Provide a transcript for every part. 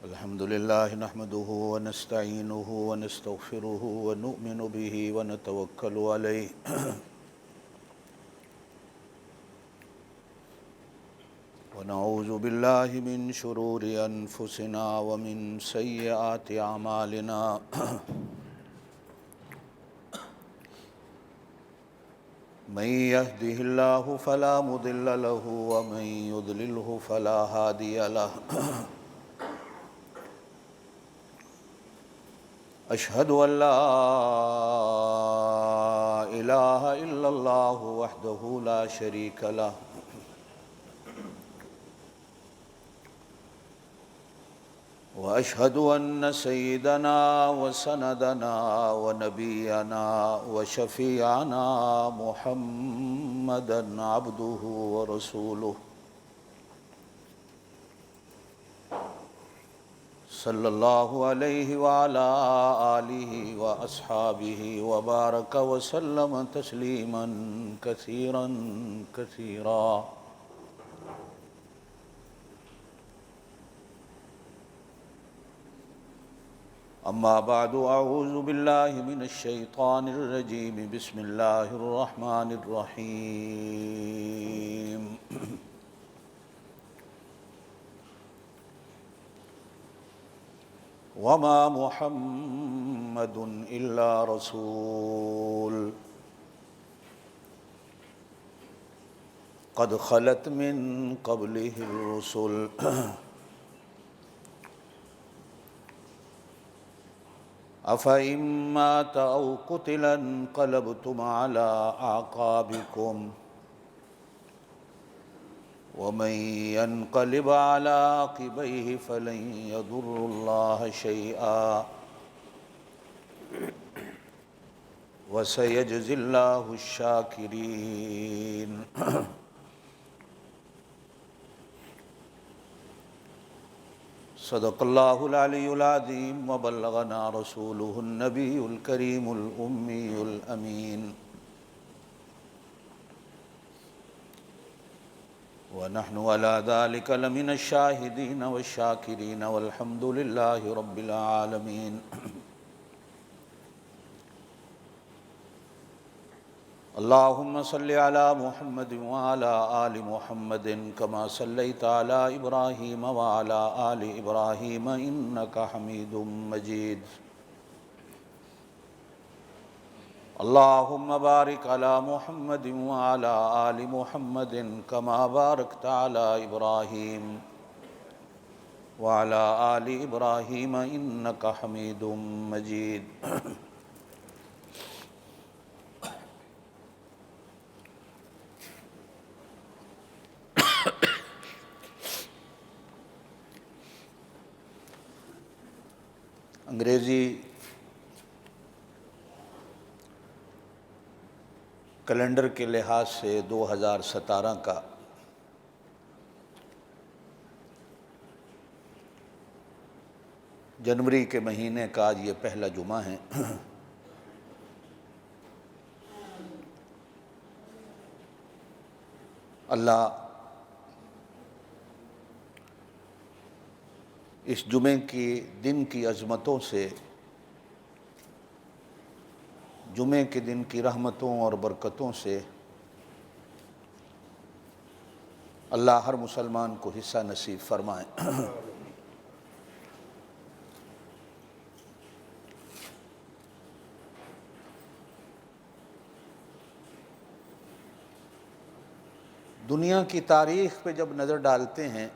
الحمد لله نحمده ونستعينه ونستغفره ونؤمن به ونتوكل عليه ونعوذ بالله من شرور أنفسنا ومن سيئات أعمالنا من يهده الله فلا مضل له ومن يضلله فلا هادي له أشهد أن لا إله إلا الله وحده لا شريك له وأشهد أن سيدنا وسندنا ونبينا وشفيعنا محمدا عبده ورسوله صلى الله عليه وعلى آله وأصحابه وبارك وسلم تسليما كثيرا كثيرا أما بعد أعوذ بالله من الشيطان الرجيم بسم الله الرحمن الرحيم وما محمد إلا رسول قد خلت من قبله الرسل أفإن مات أو قتل انقلبتم على أعقابكم ومن ينقلب على عقبيه فلن يضر الله شيئا وسيجزي الله الشاكرين صدق الله العلي العظيم وبلغنا رسوله النبي الكريم الأمي الأمين ونحن على ذلك لمن الشاهدين والشاكرين والحمد لله رب العالمين اللهم صل على محمد وعلى آل محمد كما صليت على إبراهيم وعلى آل إبراهيم إنك حميد مجيد اللهم بارك على محمد وعلى آل محمد كما باركت على إبراهيم وعلى آل إبراهيم إنك حميد مجيد انگریزی کیلنڈر کے لحاظ سے 2017 کا جنوری کے مہینے کا آج یہ پہلا جمعہ ہے اللہ اس جمعے کی دن کی عظمتوں سے، جمعے کے دن کی رحمتوں اور برکتوں سے اللہ ہر مسلمان کو حصہ نصیب فرمائے۔ دنیا کی تاریخ پہ جب نظر ڈالتے ہیں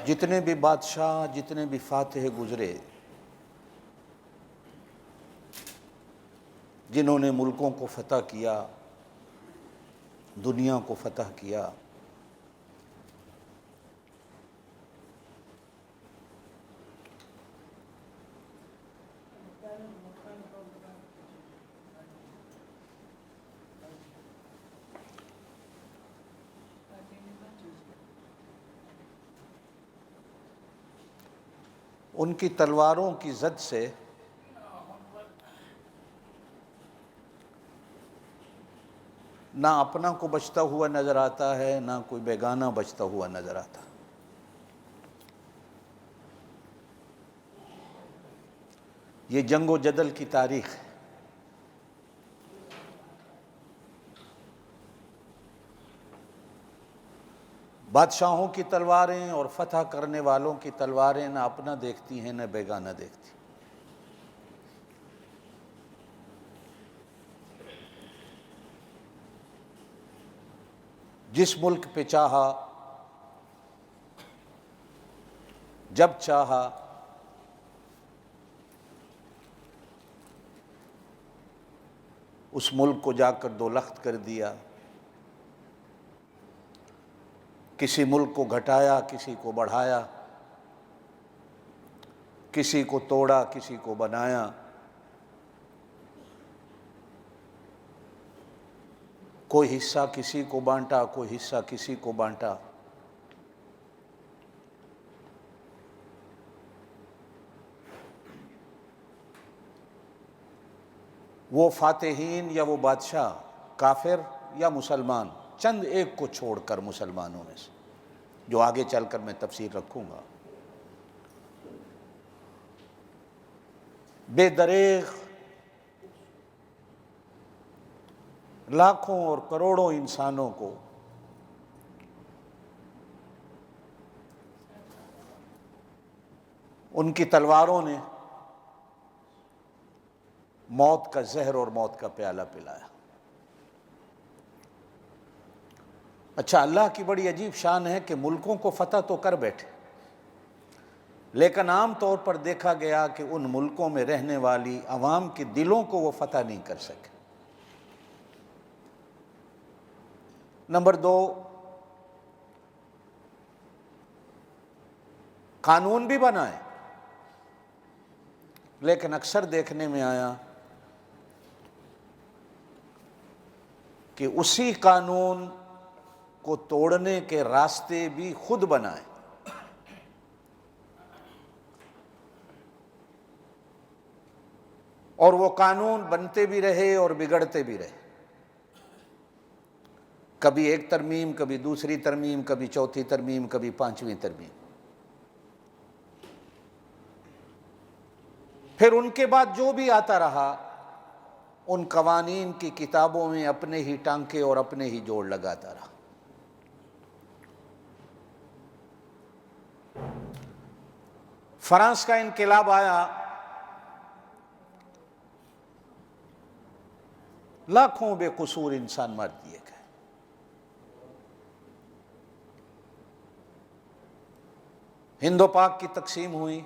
جتنے بھی بادشاہ، جتنے بھی فاتح گزرے، جنہوں نے ملکوں کو فتح کیا، دنیا کو فتح کیا، ان کی تلواروں کی زد سے نہ اپنا کو بچتا ہوا نظر آتا ہے، نہ کوئی بیگانہ بچتا ہوا نظر آتا۔ یہ جنگ و جدل کی تاریخ ہے۔ بادشاہوں کی تلواریں اور فتح کرنے والوں کی تلواریں نہ اپنا دیکھتی ہیں نہ بیگانہ دیکھتی۔ جس ملک پہ چاہا، جب چاہا، اس ملک کو جا کر دو لخت کر دیا۔ کسی ملک کو گھٹایا، کسی کو بڑھایا، کسی کو توڑا، کسی کو بنایا۔ کوئی حصہ کسی کو بانٹا، کوئی حصہ کسی کو بانٹا۔ وہ فاتحین یا وہ بادشاہ کافر یا مسلمان، چند ایک کو چھوڑ کر مسلمانوں میں سے، جو آگے چل کر میں تفسیر رکھوں گا، بے دریغ لاکھوں اور کروڑوں انسانوں کو ان کی تلواروں نے موت کا زہر اور موت کا پیالہ پلایا۔ اچھا، اللہ کی بڑی عجیب شان ہے کہ ملکوں کو فتح تو کر بیٹھے، لیکن عام طور پر دیکھا گیا کہ ان ملکوں میں رہنے والی عوام کے دلوں کو وہ فتح نہیں کر سکے۔ نمبر 2، قانون بھی بنائے، لیکن اکثر دیکھنے میں آیا کہ اسی قانون کو توڑنے کے راستے بھی خود بنائے۔ اور وہ قانون بنتے بھی رہے اور بگڑتے بھی رہے، کبھی ایک ترمیم، کبھی دوسری ترمیم، کبھی چوتھی ترمیم، کبھی پانچویں ترمیم۔ پھر ان کے بعد جو بھی آتا رہا، ان قوانین کی کتابوں میں اپنے ہی ٹانکے اور اپنے ہی جوڑ لگاتا رہا۔ فرانس کا انقلاب آیا، لاکھوں بے قصور انسان مار دیے گئے۔ ہند و پاک کی تقسیم ہوئی،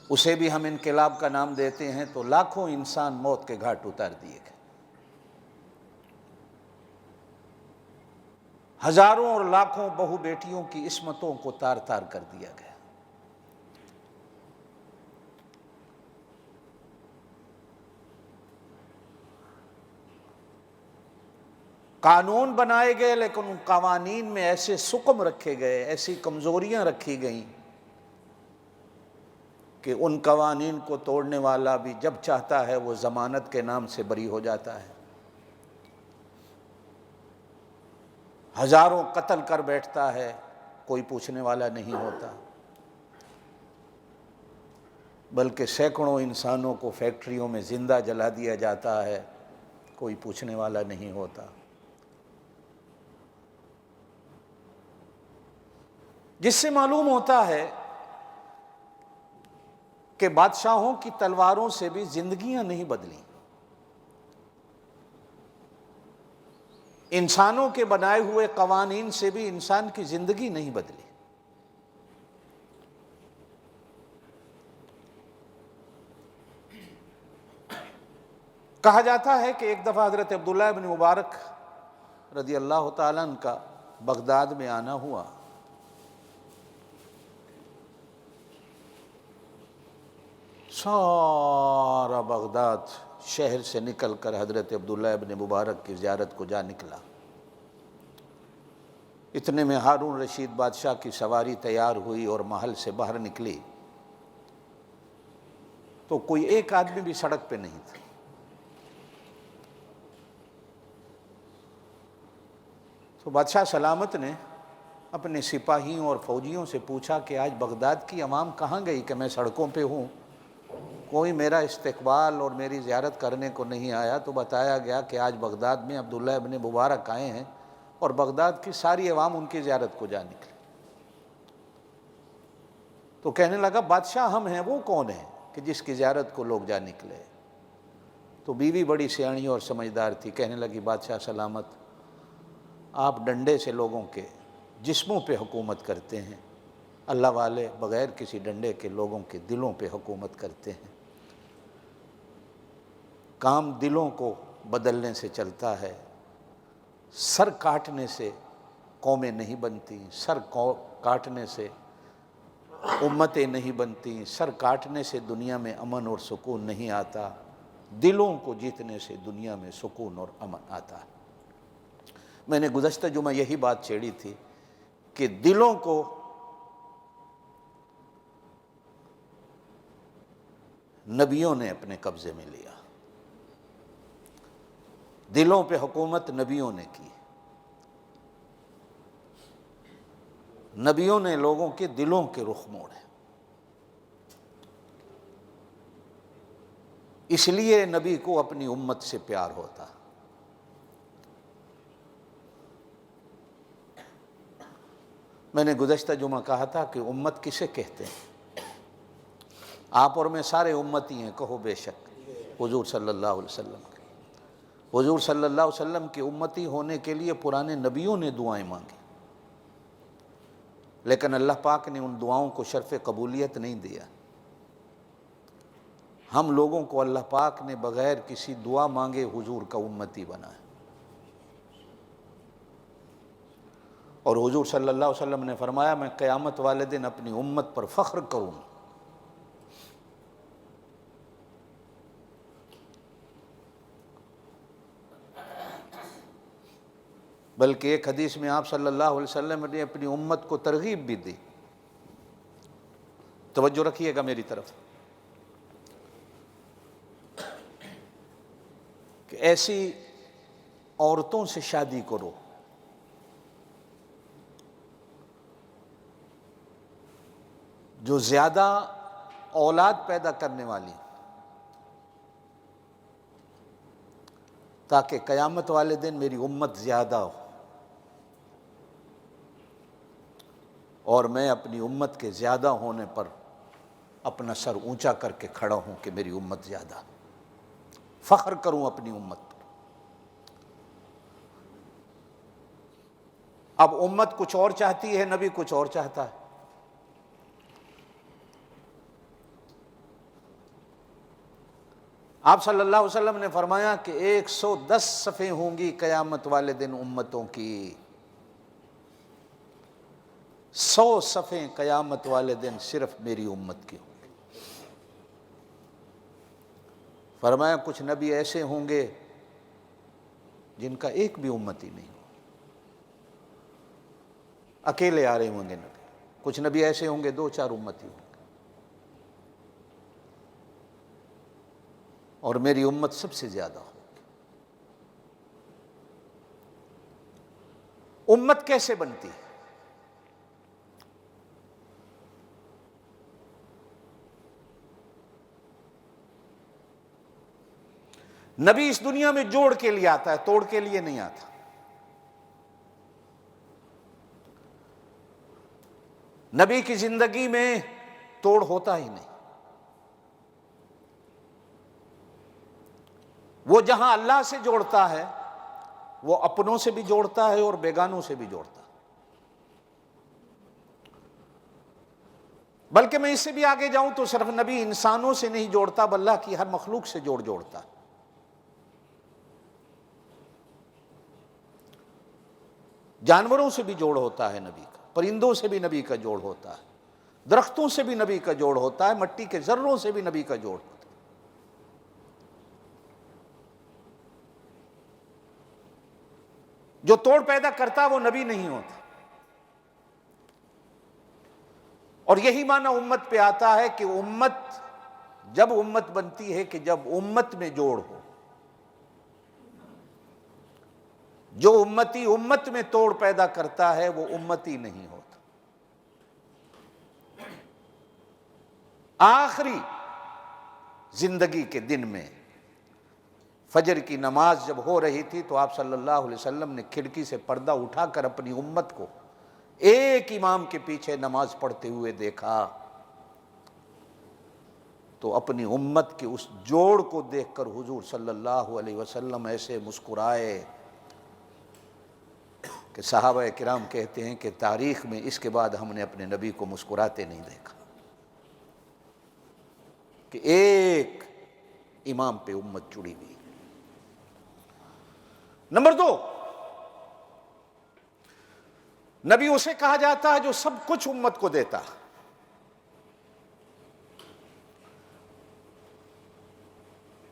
اسے بھی ہم انقلاب کا نام دیتے ہیں، تو لاکھوں انسان موت کے گھاٹ اتار دیے گئے۔ ہزاروں اور لاکھوں بہو بیٹیوں کی عصمتوں کو تار تار کر دیا گیا۔ قانون بنائے گئے، لیکن ان قوانین میں ایسے سقم رکھے گئے، ایسی کمزوریاں رکھی گئیں کہ ان قوانین کو توڑنے والا بھی جب چاہتا ہے وہ ضمانت کے نام سے بری ہو جاتا ہے۔ ہزاروں قتل کر بیٹھتا ہے، کوئی پوچھنے والا نہیں ہوتا، بلکہ سینکڑوں انسانوں کو فیکٹریوں میں زندہ جلا دیا جاتا ہے، کوئی پوچھنے والا نہیں ہوتا۔ جس سے معلوم ہوتا ہے کہ بادشاہوں کی تلواروں سے بھی زندگیاں نہیں بدلیں، انسانوں کے بنائے ہوئے قوانین سے بھی انسان کی زندگی نہیں بدلی۔ کہا جاتا ہے کہ ایک دفعہ حضرت عبداللہ ابن مبارک رضی اللہ تعالیٰ عنہ کا بغداد میں آنا ہوا۔ سارا بغداد شہر سے نکل کر حضرت عبداللہ ابن مبارک کی زیارت کو جا نکلا۔ اتنے میں ہارون رشید بادشاہ کی سواری تیار ہوئی اور محل سے باہر نکلی تو کوئی ایک آدمی بھی سڑک پہ نہیں تھا۔ تو بادشاہ سلامت نے اپنے سپاہیوں اور فوجیوں سے پوچھا کہ آج بغداد کی عوام کہاں گئی کہ میں سڑکوں پہ ہوں، کوئی میرا استقبال اور میری زیارت کرنے کو نہیں آیا؟ تو بتایا گیا کہ آج بغداد میں عبداللہ ابن مبارک آئے ہیں اور بغداد کی ساری عوام ان کی زیارت کو جا نکلے۔ تو کہنے لگا بادشاہ ہم ہیں، وہ کون ہیں کہ جس کی زیارت کو لوگ جا نکلے؟ تو بیوی بڑی سیاਣੀ اور سمجھدار تھی، کہنے لگی بادشاہ سلامت، آپ ڈنڈے سے لوگوں کے جسموں پہ حکومت کرتے ہیں، اللہ والے بغیر کسی ڈنڈے کے لوگوں کے دلوں پہ حکومت کرتے ہیں۔ کام دلوں کو بدلنے سے چلتا ہے، سر کاٹنے سے قومیں نہیں بنتی، سر کاٹنے سے امتیں نہیں بنتی، سر کاٹنے سے دنیا میں امن اور سکون نہیں آتا، دلوں کو جیتنے سے دنیا میں سکون اور امن آتا ہے۔ میں نے گزشتہ جمعہ یہی بات چھیڑی تھی کہ دلوں کو نبیوں نے اپنے قبضے میں لیا، دلوں پہ حکومت نبیوں نے کی، نبیوں نے لوگوں کے دلوں کے رخ موڑے۔ اس لیے نبی کو اپنی امت سے پیار ہوتا۔ میں نے گزشتہ جمعہ کہا تھا کہ امت کسے کہتے ہیں؟ آپ اور میں سارے امتی ہیں، کہو بے شک حضور صلی اللہ علیہ وسلم کے۔ حضور صلی اللہ علیہ وسلم کی امتی ہونے کے لیے پرانے نبیوں نے دعائیں مانگی، لیکن اللہ پاک نے ان دعاؤں کو شرف قبولیت نہیں دیا۔ ہم لوگوں کو اللہ پاک نے بغیر کسی دعا مانگے حضور کا امتی بنایا، اور حضور صلی اللہ علیہ وسلم نے فرمایا میں قیامت والے دن اپنی امت پر فخر کروں۔ بلکہ ایک حدیث میں آپ صلی اللہ علیہ وسلم نے اپنی امت کو ترغیب بھی دی، توجہ رکھیے گا میری طرف، کہ ایسی عورتوں سے شادی کرو جو زیادہ اولاد پیدا کرنے والی، تاکہ قیامت والے دن میری امت زیادہ ہو اور میں اپنی امت کے زیادہ ہونے پر اپنا سر اونچا کر کے کھڑا ہوں کہ میری امت زیادہ، فخر کروں اپنی امت پر۔ اب امت کچھ اور چاہتی ہے، نبی کچھ اور چاہتا ہے۔ آپ صلی اللہ علیہ وسلم نے فرمایا کہ 110 صفیں ہوں گی قیامت والے دن امتوں کی، 100 صفیں قیامت والے دن صرف میری امت کی ہوں گی۔ فرمایا کچھ نبی ایسے ہوں گے جن کا ایک بھی امتی نہیں ہو، اکیلے آ رہے ہوں گے نبی۔ کچھ نبی ایسے ہوں گے 2-4 امتی ہوں گے، اور میری امت سب سے زیادہ ہوگی۔ امت کیسے بنتی ہے؟ نبی اس دنیا میں جوڑ کے لیے آتا ہے، توڑ کے لیے نہیں آتا۔ نبی کی زندگی میں توڑ ہوتا ہی نہیں، وہ جہاں اللہ سے جوڑتا ہے وہ اپنوں سے بھی جوڑتا ہے اور بیگانوں سے بھی جوڑتا ہے۔ بلکہ میں اس سے بھی آگے جاؤں تو صرف نبی انسانوں سے نہیں جوڑتا، بلکہ اللہ کی ہر مخلوق سے جوڑتا ہے۔ جانوروں سے بھی جوڑ ہوتا ہے نبی کا، پرندوں سے بھی نبی کا جوڑ ہوتا ہے، درختوں سے بھی نبی کا جوڑ ہوتا ہے، مٹی کے ذروں سے بھی نبی کا جوڑ ہوتا ہے۔ جو توڑ پیدا کرتا وہ نبی نہیں ہوتا۔ اور یہی معنی امت پہ آتا ہے کہ امت جب امت بنتی ہے کہ جب امت میں جوڑ ہو، جو امتی امت میں توڑ پیدا کرتا ہے وہ امتی نہیں ہوتا۔ آخری زندگی کے دن میں فجر کی نماز جب ہو رہی تھی تو آپ صلی اللہ علیہ وسلم نے کھڑکی سے پردہ اٹھا کر اپنی امت کو ایک امام کے پیچھے نماز پڑھتے ہوئے دیکھا، تو اپنی امت کے اس جوڑ کو دیکھ کر حضور صلی اللہ علیہ وسلم ایسے مسکرائے کہ صحابہ کرام کہتے ہیں کہ تاریخ میں اس کے بعد ہم نے اپنے نبی کو مسکراتے نہیں دیکھا، کہ ایک امام پہ امت جڑی ہوئی۔ نمبر 2، نبی اسے کہا جاتا ہے جو سب کچھ امت کو دیتا،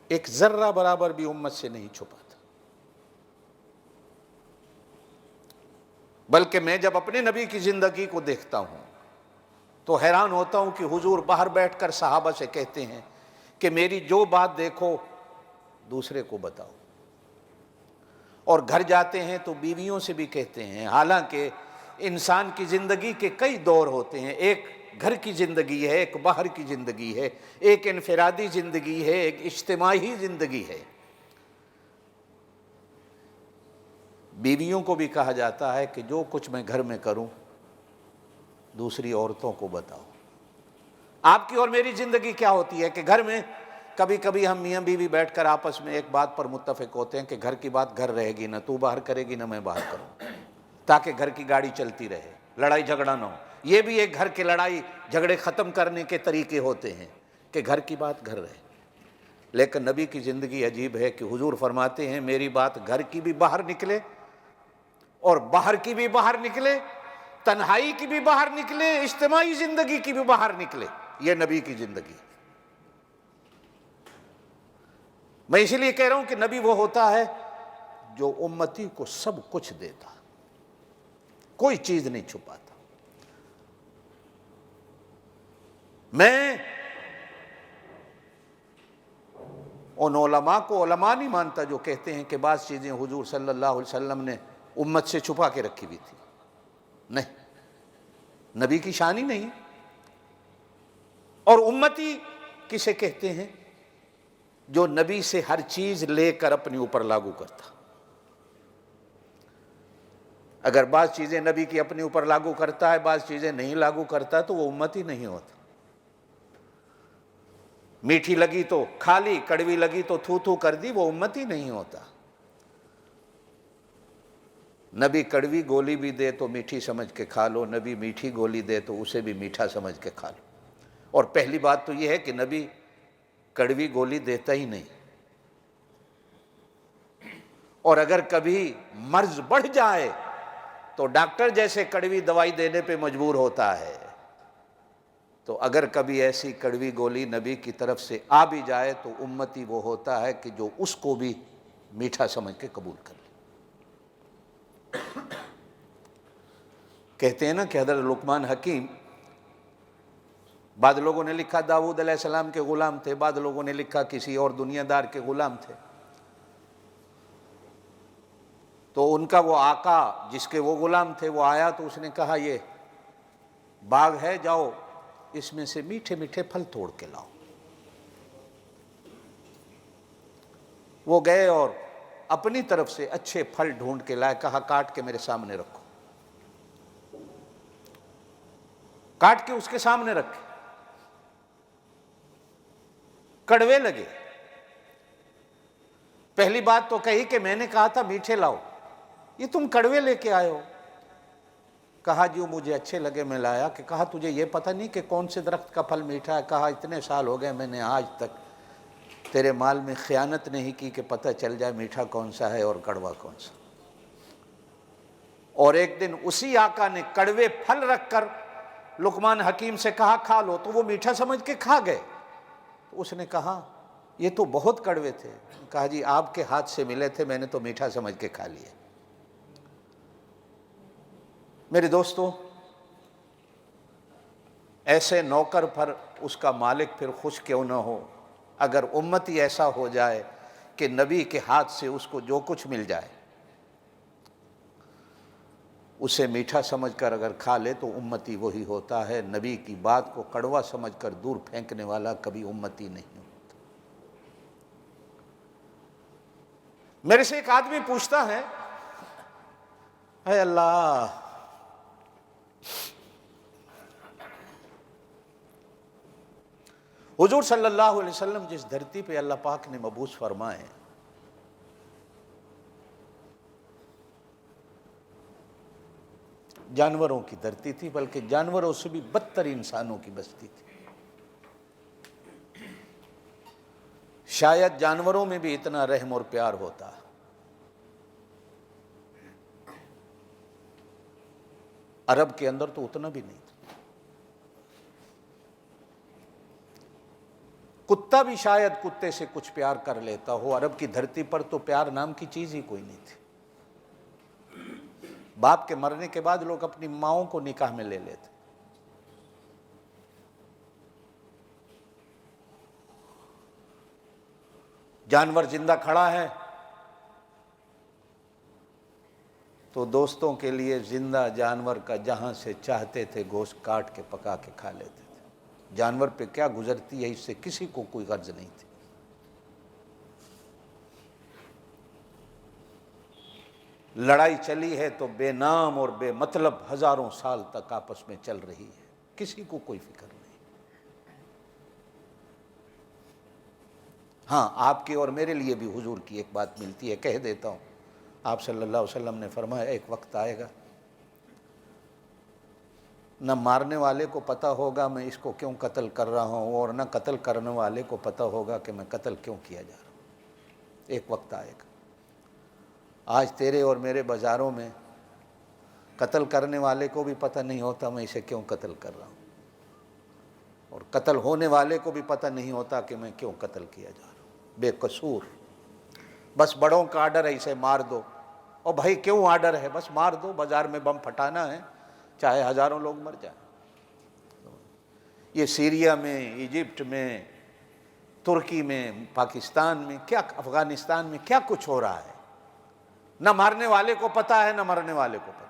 ایک ذرہ برابر بھی امت سے نہیں چھپاتا۔ بلکہ میں جب اپنے نبی کی زندگی کو دیکھتا ہوں تو حیران ہوتا ہوں کہ حضور باہر بیٹھ کر صحابہ سے کہتے ہیں کہ میری جو بات دیکھو دوسرے کو بتاؤ، اور گھر جاتے ہیں تو بیویوں سے بھی کہتے ہیں۔ حالانکہ انسان کی زندگی کے کئی دور ہوتے ہیں، ایک گھر کی زندگی ہے، ایک باہر کی زندگی ہے، ایک انفرادی زندگی ہے، ایک اجتماعی زندگی ہے۔ بیویوں کو بھی کہا جاتا ہے کہ جو کچھ میں گھر میں کروں دوسری عورتوں کو بتاؤ۔ آپ کی اور میری زندگی کیا ہوتی ہے کہ گھر میں کبھی کبھی ہم میاں بیوی بیٹھ کر آپس میں ایک بات پر متفق ہوتے ہیں کہ گھر کی بات گھر رہے گی، نہ تو باہر کرے گی نہ میں باہر کروں، تاکہ گھر کی گاڑی چلتی رہے، لڑائی جھگڑا نہ ہو۔ یہ بھی ایک گھر کے لڑائی جھگڑے ختم کرنے کے طریقے ہوتے ہیں کہ گھر کی بات گھر رہے۔ لیکن نبی کی زندگی عجیب ہے کہ حضور فرماتے ہیں میری بات گھر کی بھی باہر نکلے اور باہر کی بھی باہر نکلے، تنہائی کی بھی باہر نکلے، اجتماعی زندگی کی بھی باہر نکلے۔ یہ نبی کی زندگی۔ میں اسی لیے کہہ رہا ہوں کہ نبی وہ ہوتا ہے جو امتی کو سب کچھ دیتا، کوئی چیز نہیں چھپاتا۔ میں ان علماء کو علماء نہیں مانتا جو کہتے ہیں کہ بعض چیزیں حضور صلی اللہ علیہ وسلم نے امت سے چھپا کے رکھی ہوئی تھی۔ نہیں، نبی کی شان ہی نہیں۔ اور امتی کسے کہتے ہیں؟ جو نبی سے ہر چیز لے کر اپنے اوپر لاگو کرتا۔ اگر بعض چیزیں نبی کی اپنے اوپر لاگو کرتا ہے، بعض چیزیں نہیں لاگو کرتا، تو وہ امتی نہیں ہوتا۔ میٹھی لگی تو کھا لی، کڑوی لگی تو تھو تھو کر دی، وہ امتی نہیں ہوتا۔ نبی کڑوی گولی بھی دے تو میٹھی سمجھ کے کھا لو، نبی میٹھی گولی دے تو اسے بھی میٹھا سمجھ کے کھا لو۔ اور پہلی بات تو یہ ہے کہ نبی کڑوی گولی دیتا ہی نہیں، اور اگر کبھی مرض بڑھ جائے تو ڈاکٹر جیسے کڑوی دوائی دینے پہ مجبور ہوتا ہے۔ تو اگر کبھی ایسی کڑوی گولی نبی کی طرف سے آ بھی جائے تو امتی وہ ہوتا ہے کہ جو اس کو بھی میٹھا سمجھ کے قبول کر لے۔ کہتے ہیں نا کہ حضرت لقمان حکیم، بعض لوگوں نے لکھا داؤد علیہ السلام کے غلام تھے، بعض لوگوں نے لکھا کسی اور دنیا دار کے غلام تھے۔ تو ان کا وہ آقا جس کے وہ غلام تھے وہ آیا تو اس نے کہا یہ باغ ہے، جاؤ اس میں سے میٹھے میٹھے پھل توڑ کے لاؤ۔ وہ گئے اور اپنی طرف سے اچھے پھل ڈھونڈ کے لائے، کہا کاٹ کے میرے سامنے رکھو۔ کاٹ کے اس کے سامنے رکھے، کڑوے لگے۔ پہلی بات تو کہی کہ میں نے کہا تھا میٹھے لاؤ، یہ تم کڑوے لے کے آئے ہو۔ کہا جو مجھے اچھے لگے میں لایا۔ کہ کہا تجھے یہ پتہ نہیں کہ کون سے درخت کا پھل میٹھا ہے؟ کہا اتنے سال ہو گئے میں نے آج تک تیرے مال میں خیانت نہیں کی کہ پتہ چل جائے میٹھا کون سا ہے اور کڑوا کون سا۔ اور ایک دن اسی آقا نے کڑوے پھل رکھ کر لقمان حکیم سے کہا کھا لو، تو وہ میٹھا سمجھ کے کھا گئے۔ تو اس نے کہا یہ تو بہت کڑوے تھے۔ کہا جی آپ کے ہاتھ سے ملے تھے، میں نے تو میٹھا سمجھ کے کھا لیے۔ میرے دوستو، ایسے نوکر پر اس کا مالک پھر خوش کیوں نہ ہو؟ اگر امتی ایسا ہو جائے کہ نبی کے ہاتھ سے اس کو جو کچھ مل جائے، اسے میٹھا سمجھ کر اگر کھا لے تو امتی وہی ہوتا ہے، نبی کی بات کو کڑوا سمجھ کر دور پھینکنے والا کبھی امتی نہیں ہوتا۔ میرے سے ایک آدمی پوچھتا ہے، اے اللہ، حضور صلی اللہ علیہ وسلم جس دھرتی پہ اللہ پاک نے مبعوث فرمائے، جانوروں کی دھرتی تھی، بلکہ جانوروں سے بھی بدتر انسانوں کی بستی تھی۔ شاید جانوروں میں بھی اتنا رحم اور پیار ہوتا، عرب کے اندر تو اتنا بھی نہیں تھا۔ کتا بھی شاید کتے سے کچھ پیار کر لیتا ہو، عرب کی دھرتی پر تو پیار نام کی چیز ہی کوئی نہیں تھی۔ باپ کے مرنے کے بعد لوگ اپنی ماؤں کو نکاح میں لے لیتے۔ جانور زندہ کھڑا ہے تو دوستوں کے لیے زندہ جانور کا جہاں سے چاہتے تھے گوشت کاٹ کے پکا کے کھا لیتے تھے۔ جانور پہ کیا گزرتی ہے اس سے کسی کو کوئی غرض نہیں تھی۔ لڑائی چلی ہے تو بے نام اور بے مطلب ہزاروں سال تک آپس میں چل رہی ہے، کسی کو کوئی فکر نہیں۔ ہاں، آپ کی اور میرے لیے بھی حضور کی ایک بات ملتی ہے، کہہ دیتا ہوں۔ آپ صلی اللہ علیہ وسلم نے فرمایا ایک وقت آئے گا نہ مارنے والے کو پتہ ہوگا میں اس کو کیوں قتل کر رہا ہوں، اور نہ قتل کرنے والے کو پتہ ہوگا کہ میں قتل کیوں کیا جا رہا ہوں۔ ایک وقت آئے گا، آج تیرے اور میرے بازاروں میں قتل کرنے والے کو بھی پتہ نہیں ہوتا میں اسے کیوں قتل کر رہا ہوں، اور قتل ہونے والے کو بھی پتہ نہیں ہوتا کہ میں کیوں قتل کیا جا رہا ہوں، بے قصور۔ بس بڑوں کا آرڈر ہے اسے مار دو، اور بھائی کیوں آرڈر ہے، بس مار دو، بازار میں بم پھٹانا ہے، چاہے ہزاروں لوگ مر جائیں۔ یہ سیریا میں، ایجپٹ میں، ترکی میں، پاکستان میں، کیا افغانستان میں کیا کچھ ہو رہا ہے، نہ مارنے والے کو پتہ ہے نہ مرنے والے کو پتہ۔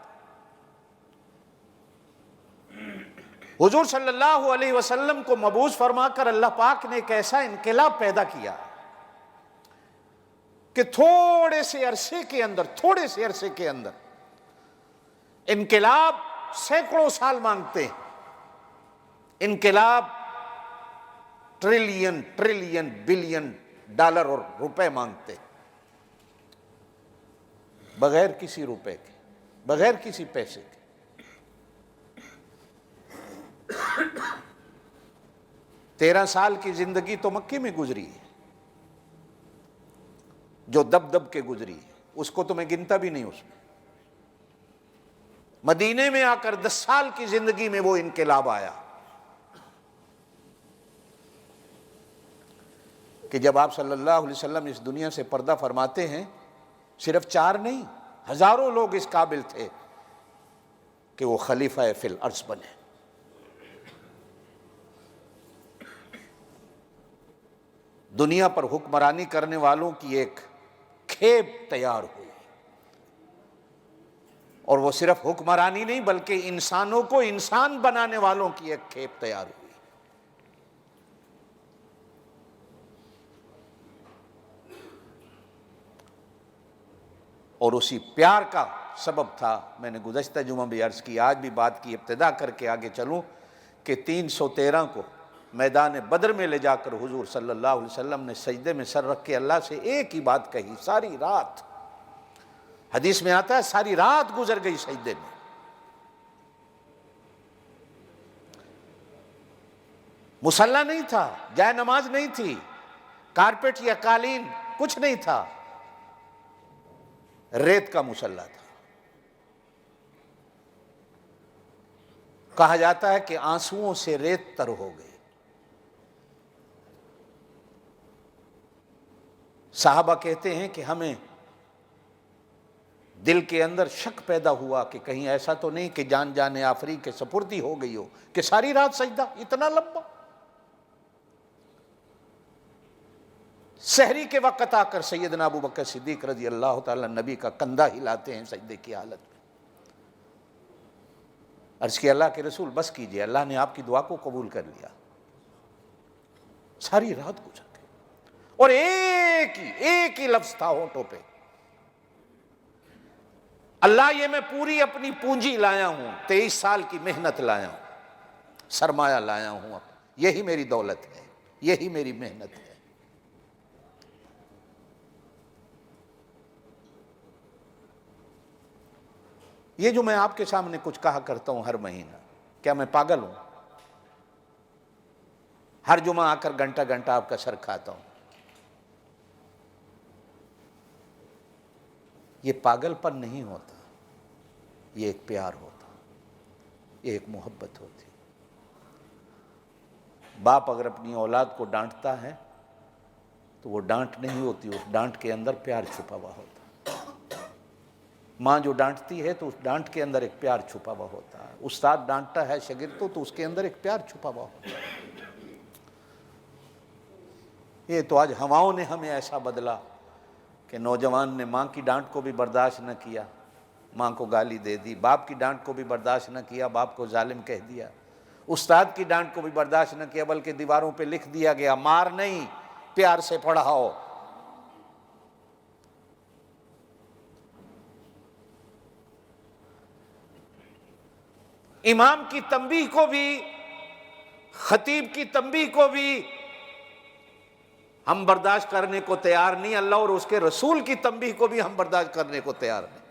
حضور صلی اللہ علیہ وسلم کو مبعوث فرما کر اللہ پاک نے ایک ایسا انقلاب پیدا کیا کہ تھوڑے سے عرصے کے اندر انقلاب سینکڑوں سال مانگتے ہیں، انقلاب ٹریلین بلین ڈالر اور روپے مانگتے ہیں، بغیر کسی روپے کے، بغیر کسی پیسے کے۔ 13 سال کی زندگی تو مکے میں گزری ہے، جو دب کے گزری ہے، اس کو تو میں گنتا بھی نہیں اس میں۔ مدینے میں آ کر 10 سال کی زندگی میں وہ انقلاب آیا کہ جب آپ صلی اللہ علیہ وسلم اس دنیا سے پردہ فرماتے ہیں، صرف 4 نہیں، ہزاروں لوگ اس قابل تھے کہ وہ خلیفہ فی الارض بنے۔ دنیا پر حکمرانی کرنے والوں کی ایک کھیپ تیار ہوئی، اور وہ صرف حکمرانی نہیں بلکہ انسانوں کو انسان بنانے والوں کی ایک کھیپ تیار ہوئی۔ اور اسی پیار کا سبب تھا، میں نے گزشتہ جمعہ بھی عرض کی، آج بھی بات کی، ابتدا کر کے آگے چلوں، کہ 313 کو میدان بدر میں لے جا کر حضور صلی اللہ علیہ وسلم نے سجدے میں سر رکھ کے اللہ سے ایک ہی بات کہی، ساری رات، حدیث میں آتا ہے ساری رات گزر گئی سجدے میں۔ مصلی نہیں تھا، جائے نماز نہیں تھی، کارپیٹ یا قالین کچھ نہیں تھا، ریت کا مصلی تھا۔ کہا جاتا ہے کہ آنسوؤں سے ریت تر ہو گئی۔ صحابہ کہتے ہیں کہ ہمیں دل کے اندر شک پیدا ہوا کہ کہیں ایسا تو نہیں کہ جان جانے آفری کے سپردی ہو گئی ہو کہ ساری رات سجدہ اتنا لمبا۔ سحری کے وقت آ کر سیدنا ابو بکر صدیق رضی اللہ تعالی نبی کا کندھا ہلاتے ہیں سجدے کی حالت میں، عرض کی اللہ کے رسول بس کیجئے، اللہ نے آپ کی دعا کو قبول کر لیا۔ ساری رات گزر گئی اور ایک ہی لفظ تھا ہونٹوں پہ، اللہ یہ میں پوری اپنی پونجی لایا ہوں، 23 سال کی محنت لایا ہوں، سرمایہ لایا ہوں، یہی میری دولت ہے، یہی میری محنت ہے۔ یہ جو میں آپ کے سامنے کچھ کہا کرتا ہوں ہر مہینہ، کیا میں پاگل ہوں؟ ہر جمعہ آ کر گھنٹہ گھنٹہ آپ کا سر کھاتا ہوں۔ یہ پاگل پن نہیں ہوتا، یہ ایک پیار ہوتا، یہ ایک محبت ہوتی۔ باپ اگر اپنی اولاد کو ڈانٹتا ہے تو وہ ڈانٹ نہیں ہوتی، اس ڈانٹ کے اندر پیار چھپا ہوا ہوتا۔ ماں جو ڈانٹتی ہے تو اس ڈانٹ کے اندر ایک پیار چھپا ہوا ہوتا ہے۔ استاد ڈانٹتا ہے شاگرد کو تو اس کے اندر ایک پیار چھپا ہوا ہوتا ہے۔ یہ تو آج ہواؤں نے ہمیں ایسا بدلا کہ نوجوان نے ماں کی ڈانٹ کو بھی برداشت نہ کیا، ماں کو گالی دے دی، باپ کی ڈانٹ کو بھی برداشت نہ کیا، باپ کو ظالم کہہ دیا، استاد کی ڈانٹ کو بھی برداشت نہ کیا، بلکہ دیواروں پہ لکھ دیا گیا مار نہیں، پیار سے پڑھاؤ۔ امام کی تنبیہ کو بھی، خطیب کی تنبیہ کو بھی ہم برداشت کرنے کو تیار نہیں، اللہ اور اس کے رسول کی تنبیہ کو بھی ہم برداشت کرنے کو تیار نہیں۔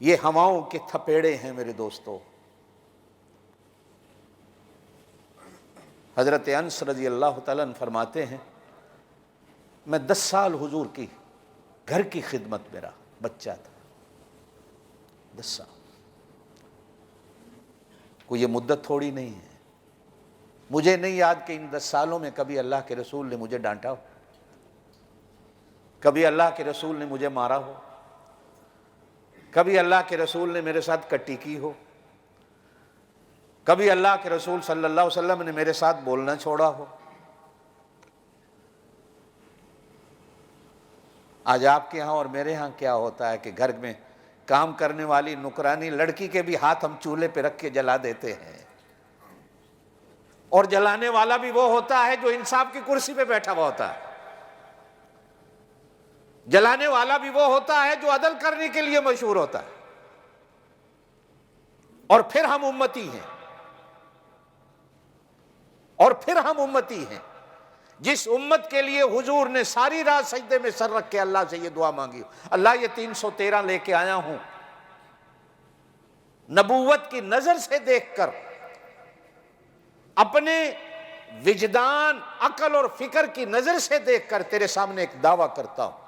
یہ ہواؤں کے تھپیڑے ہیں میرے دوستو۔ حضرت انس رضی اللہ تعالیٰ عنہ فرماتے ہیں میں 10 سال حضور کی گھر کی خدمت میں رہا، بچہ تھا، 10 سال، کوئی یہ مدت تھوڑی نہیں ہے۔ مجھے نہیں یاد کہ ان 10 سالوں میں کبھی اللہ کے رسول نے مجھے ڈانٹا ہو، کبھی اللہ کے رسول نے مجھے مارا ہو، کبھی اللہ کے رسول نے میرے ساتھ کٹی کی ہو، کبھی اللہ کے رسول صلی اللہ علیہ وسلم نے میرے ساتھ بولنا چھوڑا ہو۔ آج آپ کے ہاں اور میرے ہاں کیا ہوتا ہے کہ گھر میں کام کرنے والی نکرانی لڑکی کے بھی ہاتھ ہم چولہے پہ رکھ کے جلا دیتے ہیں، اور جلانے والا بھی وہ ہوتا ہے جو انصاف کی کرسی پہ بیٹھا ہوا ہوتا ہے، جلانے والا بھی وہ ہوتا ہے جو عدل کرنے کے لیے مشہور ہوتا ہے۔ اور پھر ہم امتی ہیں، اور پھر ہم امتی ہیں جس امت کے لیے حضور نے ساری رات سجدے میں سر رکھ کے اللہ سے یہ دعا مانگی، اللہ یہ 313 لے کے آیا ہوں، نبوت کی نظر سے دیکھ کر، اپنے وجدان، عقل اور فکر کی نظر سے دیکھ کر تیرے سامنے ایک دعویٰ کرتا ہوں۔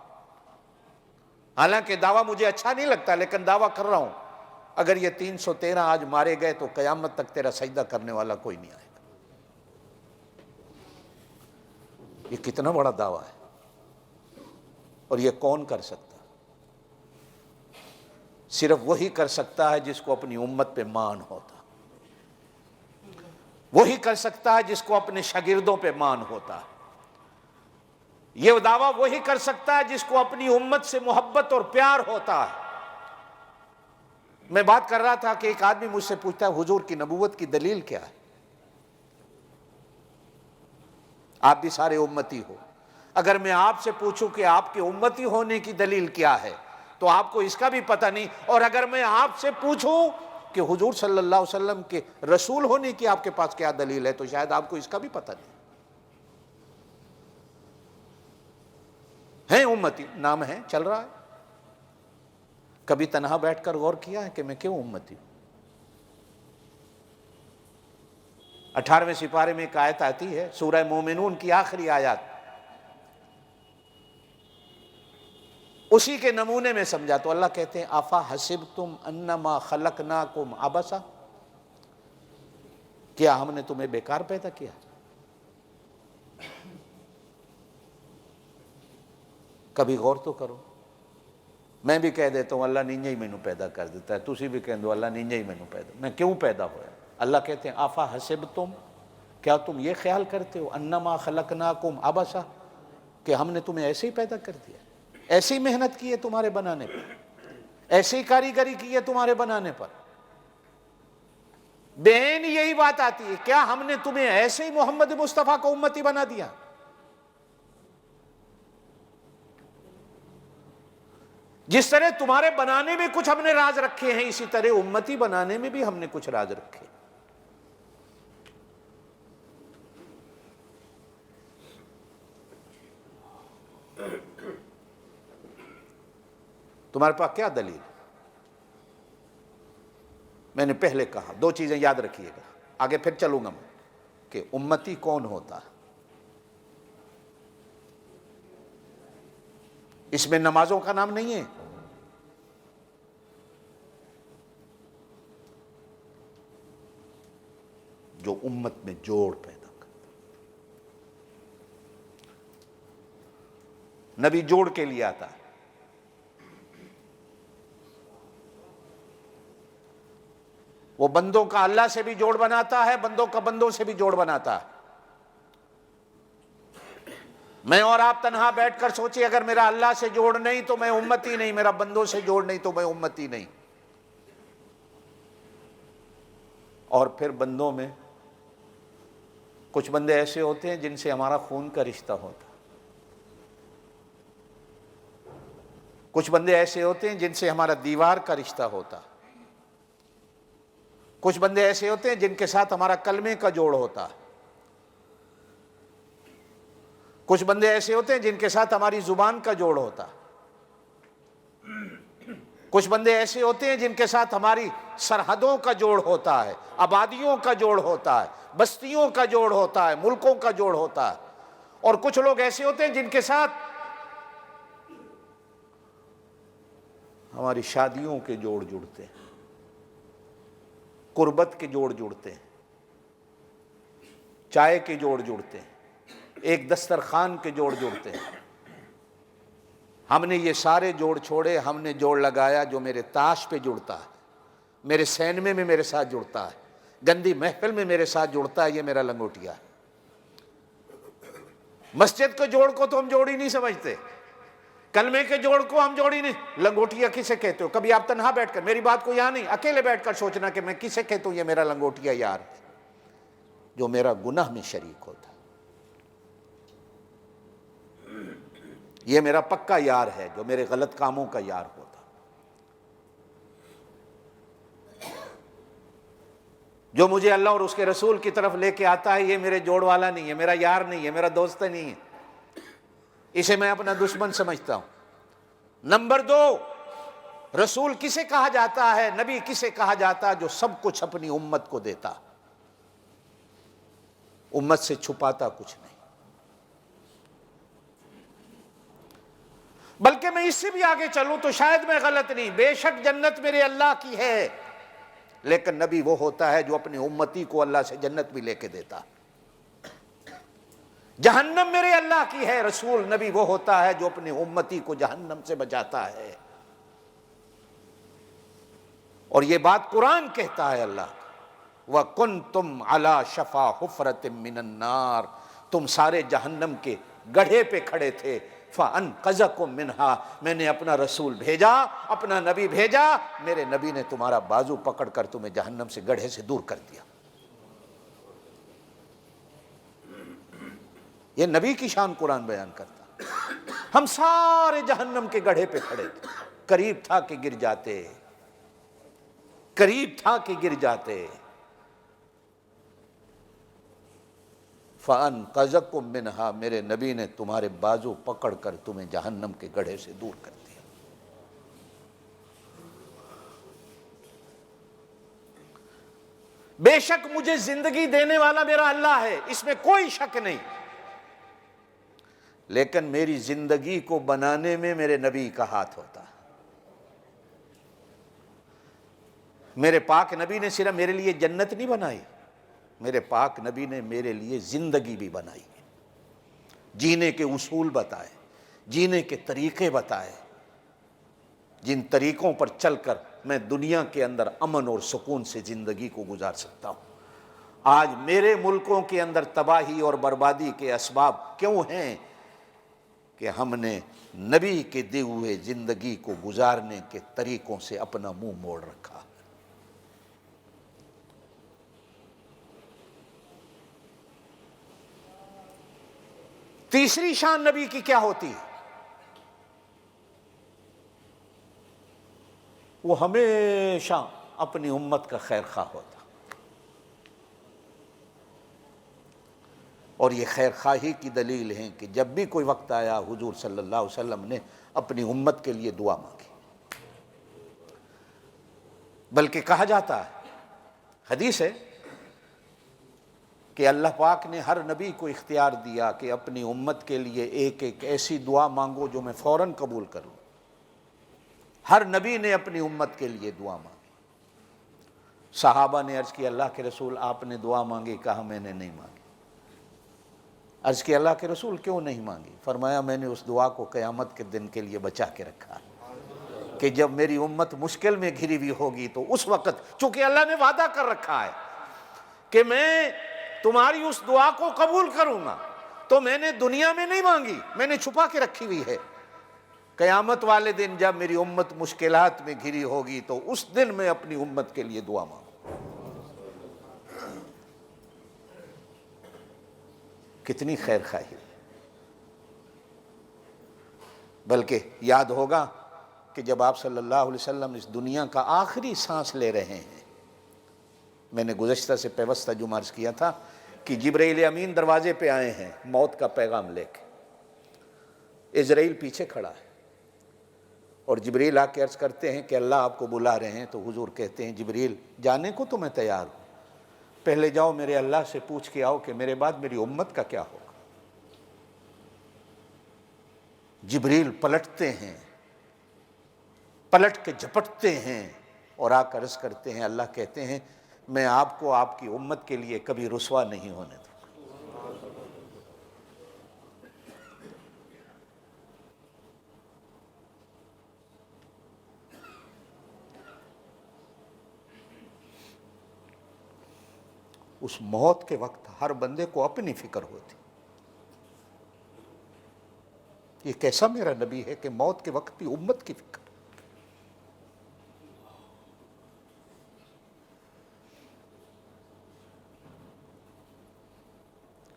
حالانکہ دعویٰ مجھے اچھا نہیں لگتا، لیکن دعویٰ کر رہا ہوں، اگر یہ 313 آج مارے گئے تو قیامت تک تیرا سجدہ کرنے والا کوئی نہیں آئے گا۔ یہ کتنا بڑا دعویٰ ہے، اور یہ کون کر سکتا؟ صرف وہی کر سکتا ہے جس کو اپنی امت پہ مان ہوتا، وہی کر سکتا ہے جس کو اپنے شاگردوں پہ مان ہوتا ہے، یہ دعویٰ وہی کر سکتا ہے جس کو اپنی امت سے محبت اور پیار ہوتا ہے۔ میں بات کر رہا تھا کہ ایک آدمی مجھ سے پوچھتا ہے حضور کی نبوت کی دلیل کیا ہے؟ آپ بھی سارے امتی ہو، اگر میں آپ سے پوچھوں کہ آپ کے امتی ہونے کی دلیل کیا ہے تو آپ کو اس کا بھی پتہ نہیں، اور اگر میں آپ سے پوچھوں کہ حضور صلی اللہ علیہ وسلم کے رسول ہونے کی آپ کے پاس کیا دلیل ہے تو شاید آپ کو اس کا بھی پتہ نہیں۔ ہیں امتی، نام ہے، چل رہا ہے، کبھی تنہا بیٹھ کر غور کیا ہے کہ میں کیوں امتی ہوں؟ 18ویں سپارے میں ایک آیت آتی ہے، سورہ مومنون کی آخری آیات، اسی کے نمونے میں سمجھا تو اللہ کہتے ہیں آفا حسبتم انما خلقناکم عبثا، کیا ہم نے تمہیں بیکار پیدا کیا؟ کبھی غور تو کرو۔ میں بھی کہہ دیتا ہوں اللہ نینجا ہی مینوں پیدا کر دیتا ہے، تسی بھی کہہ دو اللہ نینجا ہی مینوں پیدا، میں کیوں پیدا ہوا؟ اللہ کہتے ہیں آفا حسبتم، کیا تم یہ خیال کرتے ہو انما خلقناکم عبثا کہ ہم نے تمہیں ایسے ہی پیدا کر دیا، ایسی محنت کی ہے تمہارے بنانے پہ؟ ایسی کاریگری کی ہے تمہارے بنانے پر. بین یہی بات آتی ہے، کیا ہم نے تمہیں ایسے ہی محمد مصطفیٰ کو امتی بنا دیا؟ جس طرح تمہارے بنانے میں کچھ ہم نے راز رکھے ہیں، اسی طرح امتی بنانے میں بھی ہم نے کچھ راز رکھے. تمہارے پاس کیا دلیل؟ میں نے پہلے کہا 2 چیزیں یاد رکھیے گا، آگے پھر چلوں گا میں، کہ امتی کون ہوتا ہے. اس میں نمازوں کا نام نہیں ہے، جو امت میں جوڑ پیدا کرتا. نبی جوڑ کے لیے آتا ہے. وہ بندوں کا اللہ سے بھی جوڑ بناتا ہے، بندوں کا بندوں سے بھی جوڑ بناتا ہے. میں اور آپ تنہا بیٹھ کر سوچیں، اگر میرا اللہ سے جوڑ نہیں تو میں امتی نہیں، میرا بندوں سے جوڑ نہیں تو میں امتی نہیں. اور پھر بندوں میں کچھ بندے ایسے ہوتے ہیں جن سے ہمارا خون کا رشتہ ہوتا ہے. کچھ بندے ایسے ہوتے ہیں جن سے ہمارا دیوار کا رشتہ ہوتا ہے. کچھ بندے ایسے ہوتے ہیں جن کے ساتھ ہمارا کلمے کا جوڑ ہوتا ہے. کچھ بندے ایسے ہوتے ہیں جن کے ساتھ ہماری زبان کا جوڑ ہوتا ہے. کچھ بندے ایسے ہوتے ہیں جن کے ساتھ ہماری سرحدوں کا جوڑ ہوتا ہے، آبادیوں کا جوڑ ہوتا ہے، بستیوں کا جوڑ ہوتا ہے، ملکوں کا جوڑ ہوتا ہے. اور کچھ لوگ ایسے ہوتے ہیں جن کے ساتھ ہماری شادیوں کے جوڑ جڑتے ہیں، قربت کے جوڑ جڑتے ہیں، چائے کے جوڑ جڑتے ہیں، ایک دسترخوان کے جوڑ جڑتے ہیں. ہم نے یہ سارے جوڑ چھوڑے، ہم نے جوڑ لگایا جو میرے تاش پہ جڑتا ہے، میرے سینمے میں میرے ساتھ جڑتا ہے، گندی محفل میں میرے ساتھ جڑتا ہے. یہ میرا لنگوٹیا ہے. مسجد کے جوڑ کو تو ہم جوڑ ہی نہیں سمجھتے، کلمے کے جوڑ کو ہم جوڑ ہی نہیں. لنگوٹیا کسے کہتے ہو؟ کبھی آپ تنہا بیٹھ کر، میری بات کو یہاں نہیں، اکیلے بیٹھ کر سوچنا کہ میں کسے کہتا ہوں یہ میرا لنگوٹیا یار ہے، جو میرا گناہ میں شریک ہوتا ہے. یہ میرا پکا یار ہے جو میرے غلط کاموں کا یار ہوتا. جو مجھے اللہ اور اس کے رسول کی طرف لے کے آتا ہے، یہ میرے جوڑ والا نہیں ہے، میرا یار نہیں ہے، میرا دوست نہیں ہے. اسے میں اپنا دشمن سمجھتا ہوں. نمبر 2، رسول کسے کہا جاتا ہے، نبی کسے کہا جاتا ہے؟ جو سب کچھ اپنی امت کو دیتا، امت سے چھپاتا کچھ نہیں. بلکہ میں اس سے بھی آگے چلوں تو شاید میں غلط نہیں، بے شک جنت میرے اللہ کی ہے، لیکن نبی وہ ہوتا ہے جو اپنی امتی کو اللہ سے جنت بھی لے کے دیتا. جہنم میرے اللہ کی ہے، رسول نبی وہ ہوتا ہے جو اپنی امتی کو جہنم سے بچاتا ہے. اور یہ بات قرآن کہتا ہے اللہ، وَكُنْتُمْ عَلَى شَفَا حُفْرَةٍ مِّنَ النَّارِ، تم سارے جہنم کے گڑھے پہ کھڑے تھے. فَأَنْقَذَكُمْ مِنْهَا، میں نے اپنا رسول بھیجا، اپنا نبی بھیجا، میرے نبی نے تمہارا بازو پکڑ کر تمہیں جہنم سے گڑھے سے دور کر دیا. یہ نبی کی شان قرآن بیان کرتا. ہم سارے جہنم کے گڑھے پہ کھڑے تھے، قریب تھا کہ گر جاتے، قریب تھا کہ گر جاتے. فَأَنْقَذَكُمْ مِنْهَا، میرے نبی نے تمہارے بازو پکڑ کر تمہیں جہنم کے گڑھے سے دور کر دیا. بے شک مجھے زندگی دینے والا میرا اللہ ہے، اس میں کوئی شک نہیں، لیکن میری زندگی کو بنانے میں میرے نبی کا ہاتھ ہوتا ہے. میرے پاک نبی نے صرف میرے لیے جنت نہیں بنائی، میرے پاک نبی نے میرے لیے زندگی بھی بنائی ہے، جینے کے اصول بتائے، جینے کے طریقے بتائے، جن طریقوں پر چل کر میں دنیا کے اندر امن اور سکون سے زندگی کو گزار سکتا ہوں. آج میرے ملکوں کے اندر تباہی اور بربادی کے اسباب کیوں ہیں؟ کہ کہ ہم نے نبی کے دیے ہوئے زندگی کو گزارنے کے طریقوں سے اپنا منہ موڑ رکھا۔ تیسری شان نبی کی کیا ہوتی ہے؟ وہ ہمیشہ اپنی امت کا خیر خواہ ہوتا، اور یہ خیر خواہی کی دلیل ہے کہ جب بھی کوئی وقت آیا حضور صلی اللہ علیہ وسلم نے اپنی امت کے لیے دعا مانگی۔ بلکہ کہا جاتا ہے، حدیث ہے کہ اللہ پاک نے ہر نبی کو اختیار دیا کہ اپنی امت کے لیے ایک ایک ایسی دعا مانگو جو میں فوراً قبول کروں۔ ہر نبی نے اپنی امت کے لیے دعا مانگی۔ صحابہ نے عرض کی اللہ کے رسول آپ نے دعا مانگی؟ کہا میں نے نہیں مانگی۔ عرض کی اللہ کے رسول کیوں نہیں مانگی؟ فرمایا میں نے اس دعا کو قیامت کے دن کے لیے بچا کے رکھا کہ جب میری امت مشکل میں گھری ہوئی ہوگی تو اس وقت، چونکہ اللہ نے وعدہ کر رکھا ہے کہ میں تمہاری اس دعا کو قبول کروں گا، تو میں نے دنیا میں نہیں مانگی، میں نے چھپا کے رکھی ہوئی ہے۔ قیامت والے دن جب میری امت مشکلات میں گھری ہوگی تو اس دن میں اپنی امت کے لیے دعا مانگوں۔ کتنی خیر خواہی! بلکہ یاد ہوگا کہ جب آپ صلی اللہ علیہ وسلم اس دنیا کا آخری سانس لے رہے ہیں، میں نے گزشتہ سے پیوستہ جمعہ عرض کیا تھا کہ جبرائیل امین دروازے پہ آئے ہیں موت کا پیغام لے کے، عزرائیل پیچھے کھڑا ہے، اور جبرائیل آ کے عرض کرتے ہیں کہ اللہ آپ کو بلا رہے ہیں، تو حضور کہتے ہیں جبرائیل جانے کو تو میں تیار ہوں، پہلے جاؤ میرے اللہ سے پوچھ کے آؤ کہ میرے بعد میری امت کا کیا ہوگا۔ جبرائیل پلٹتے ہیں، پلٹ کے جھپٹتے ہیں اور آ کر عرض کرتے ہیں، اللہ کہتے ہیں میں آپ کو آپ کی امت کے لیے کبھی رسوا نہیں ہونے دوں۔ اس موت کے وقت ہر بندے کو اپنی فکر ہوتی، یہ کیسا میرا نبی ہے کہ موت کے وقت بھی امت کی فکر۔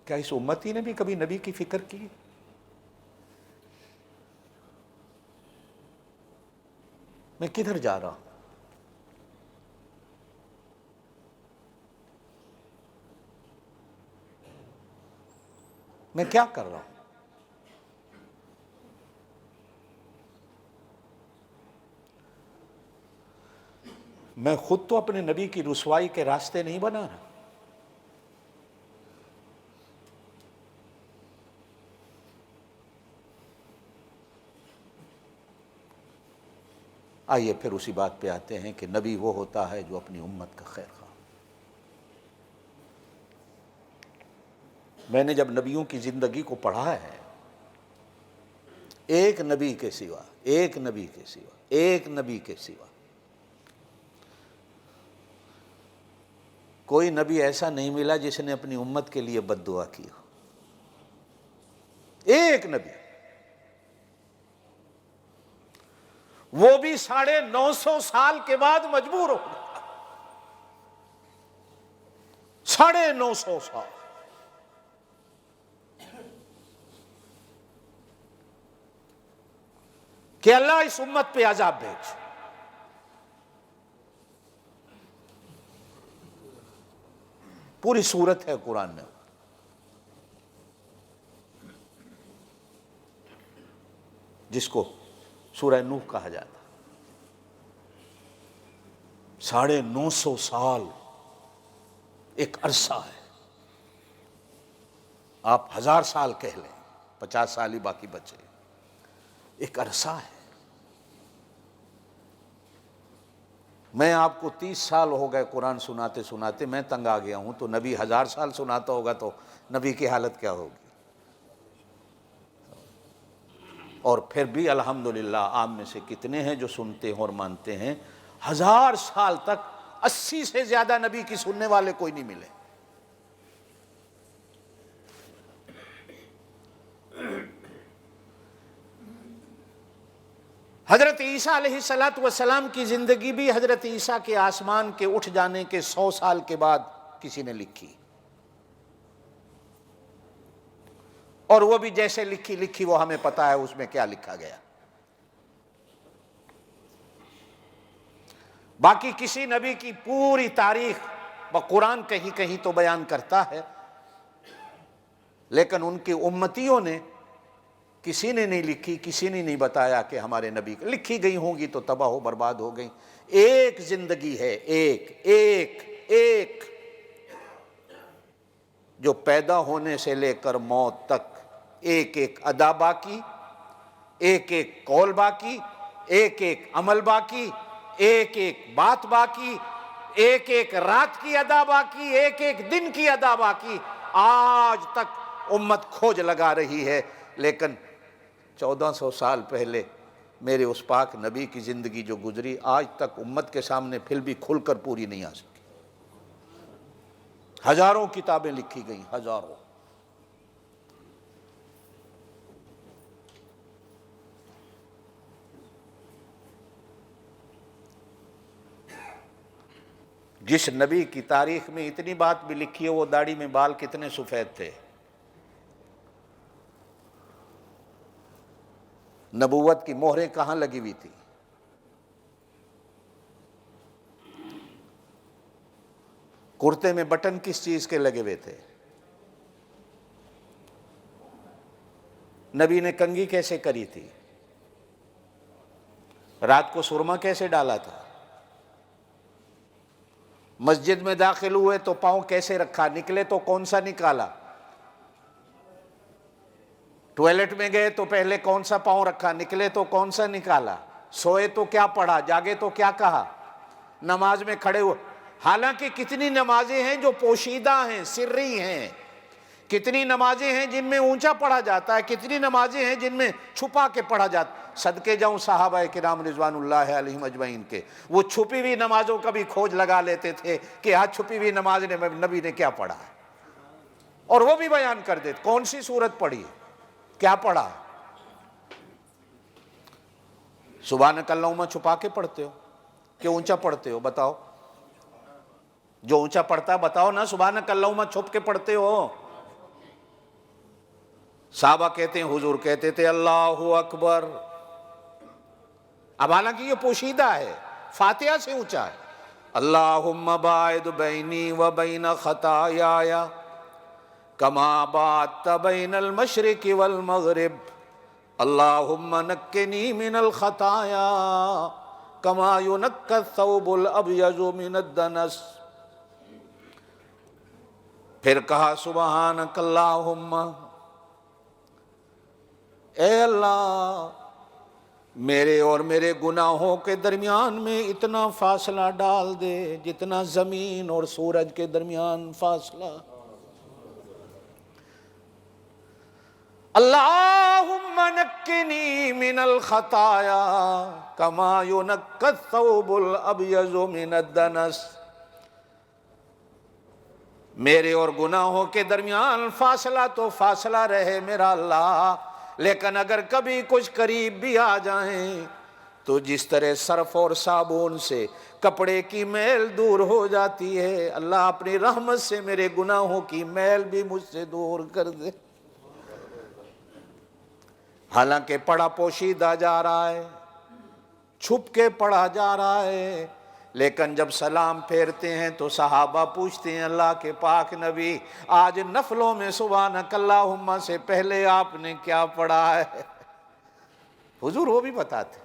کیا اس امتی نے بھی کبھی نبی کی فکر کی؟ میں کدھر جا رہا ہوں؟ میں کیا کر رہا ہوں؟ میں خود تو اپنے نبی کی رسوائی کے راستے نہیں بنا رہا۔ آئیے پھر اسی بات پہ آتے ہیں کہ نبی وہ ہوتا ہے جو اپنی امت کا خیر خواہ۔ میں نے جب نبیوں کی زندگی کو پڑھا ہے، ایک نبی کے سوا، ایک نبی کے سوا، ایک نبی کے سوا کوئی نبی ایسا نہیں ملا جس نے اپنی امت کے لیے بد دعا کی ہو۔ ایک نبی، وہ بھی 950 سال کے بعد مجبور ہو گیا۔ 950 سال کہ اللہ اس امت پہ عذاب بھیج۔ پوری صورت ہے قرآن میں، جس کو سورہ نوح کہا جاتا۔ 950 سال ایک عرصہ ہے، آپ 1000 سال کہہ لیں، 50 سال ہی باقی بچے، ایک عرصہ ہے۔ میں آپ کو 30 سال ہو گئے قرآن سناتے سناتے، میں تنگ آ گیا ہوں، تو نبی 1000 سال سناتا ہوگا تو نبی کی حالت کیا ہوگی؟ اور پھر بھی الحمدللہ آپ میں سے کتنے ہیں جو سنتے ہیں اور مانتے ہیں؟ 1000 سال تک 80 سے زیادہ نبی کی سننے والے کوئی نہیں ملے۔ حضرت عیسیٰ علیہ السلام کی زندگی بھی حضرت عیسیٰ کے آسمان کے اٹھ جانے کے 100 سال کے بعد کسی نے لکھی، اور وہ بھی جیسے لکھی وہ ہمیں پتا ہے اس میں کیا لکھا گیا۔ باقی کسی نبی کی پوری تاریخ قرآن کہیں کہیں تو بیان کرتا ہے، لیکن ان کی امتیوں نے کسی نے نہیں لکھی، کسی نے نہیں بتایا کہ ہمارے نبی لکھی گئی ہوں گی تو تباہ و برباد ہو گئی۔ ایک زندگی ہے، ایک جو پیدا ہونے سے لے کر موت تک ایک ادا باقی، ایک قول باقی، ایک عمل باقی، ایک بات باقی، ایک رات کی ادا باقی، ایک دن کی ادا باقی۔ آج تک امت کھوج لگا رہی ہے، لیکن 1400 سال پہلے میرے اس پاک نبی کی زندگی جو گزری، آج تک امت کے سامنے پھر بھی کھل کر پوری نہیں آ سکی۔ ہزاروں کتابیں لکھی گئیں، ہزاروں۔ جس نبی کی تاریخ میں اتنی بات بھی لکھی ہے، وہ داڑھی میں بال کتنے سفید تھے، نبوت کی مہریں کہاں لگی ہوئی تھی، کرتے میں بٹن کس چیز کے لگے ہوئے تھے، نبی نے کنگھی کیسے کری تھی، رات کو سرما کیسے ڈالا تھا، مسجد میں داخل ہوئے تو پاؤں کیسے رکھا، نکلے تو کون سا نکالا، ٹوائلٹ میں گئے تو پہلے کون سا پاؤں رکھا، نکلے تو کون سا نکالا، سوئے تو کیا پڑھا، جاگے تو کیا کہا، نماز میں کھڑے ہوئے۔ حالانکہ کتنی نمازیں ہیں جو پوشیدہ ہیں، سری ہیں، کتنی نمازیں ہیں جن میں اونچا پڑھا جاتا ہے، کتنی نمازیں ہیں جن میں چھپا کے پڑھا جاتا ہے۔ صدقے جاؤں صحابہ کرام رضوان اللہ علیہم اجمعین کے، وہ چھپی ہوئی نمازوں کا بھی کھوج لگا لیتے تھے کہ آج چھپی ہوئی نماز نے نبی نے کیا پڑھا، اور وہ بھی بیان کر دیتے کون سی سورت پڑھی، کیا پڑھا۔ سبحانک اللہم چھپا کے پڑھتے ہو کہ اونچا پڑھتے ہو، بتاؤ، جو اونچا پڑھتا ہے بتاؤ نا، سبحانک اللہم چھپ کے پڑھتے ہو۔ صحابہ کہتے ہیں، حضور کہتے تھے اللہ اکبر۔ اب حالانکہ یہ پوشیدہ ہے، فاتحہ سے اونچا ہے۔ اللہم باعد بینی و بین خطایای کما باعدت بین المشرق والمغرب، اللہم نقنی من الخطایا کما ینقی الثوب الابیض من الدنس۔ پھر کہا سبحانک اللہم، اے اللہ میرے اور میرے گناہوں کے درمیان میں اتنا فاصلہ ڈال دے جتنا زمین اور سورج کے درمیان فاصلہ۔ اللہم نقنی من الخطایا کما ینقی الثوب الابیض من الدنس۔ میرے اور گناہوں کے درمیان فاصلہ تو فاصلہ رہے میرا اللہ، لیکن اگر کبھی کچھ قریب بھی آ جائیں تو جس طرح صرف اور صابون سے کپڑے کی میل دور ہو جاتی ہے، اللہ اپنی رحمت سے میرے گناہوں کی میل بھی مجھ سے دور کر دے۔ حالانکہ پڑھا پوشیدہ جا رہا ہے، چھپ کے پڑھا جا رہا ہے، لیکن جب سلام پھیرتے ہیں تو صحابہ پوچھتے ہیں اللہ کے پاک نبی، آج نفلوں میں سبحانک اللہم سے پہلے آپ نے کیا پڑھا ہے؟ حضور وہ بھی بتاتے،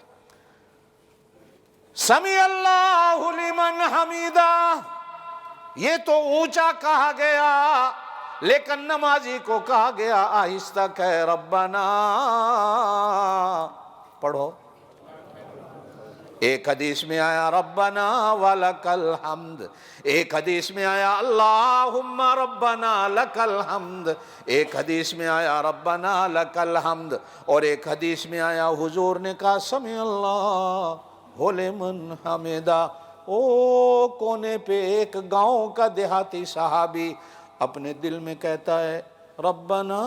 سمیع اللہ لمن حمیدہ، یہ تو اونچا کہا گیا، لیکن نمازی کو کہا گیا آہستہ کہ ربنا، پڑھو۔ ایک حدیث میں آیا ربنا ولک الحمد، ایک حدیث میں آیا اللہم ربنا لک الحمد، ایک حدیث میں آیا ربنا لک الحمد، اور ایک حدیث میں آیا حضور نے کہا سمیع اللہ لمن حمیدہ۔ او کونے پہ ایک گاؤں کا دیہاتی صحابی اپنے دل میں کہتا ہے ربنا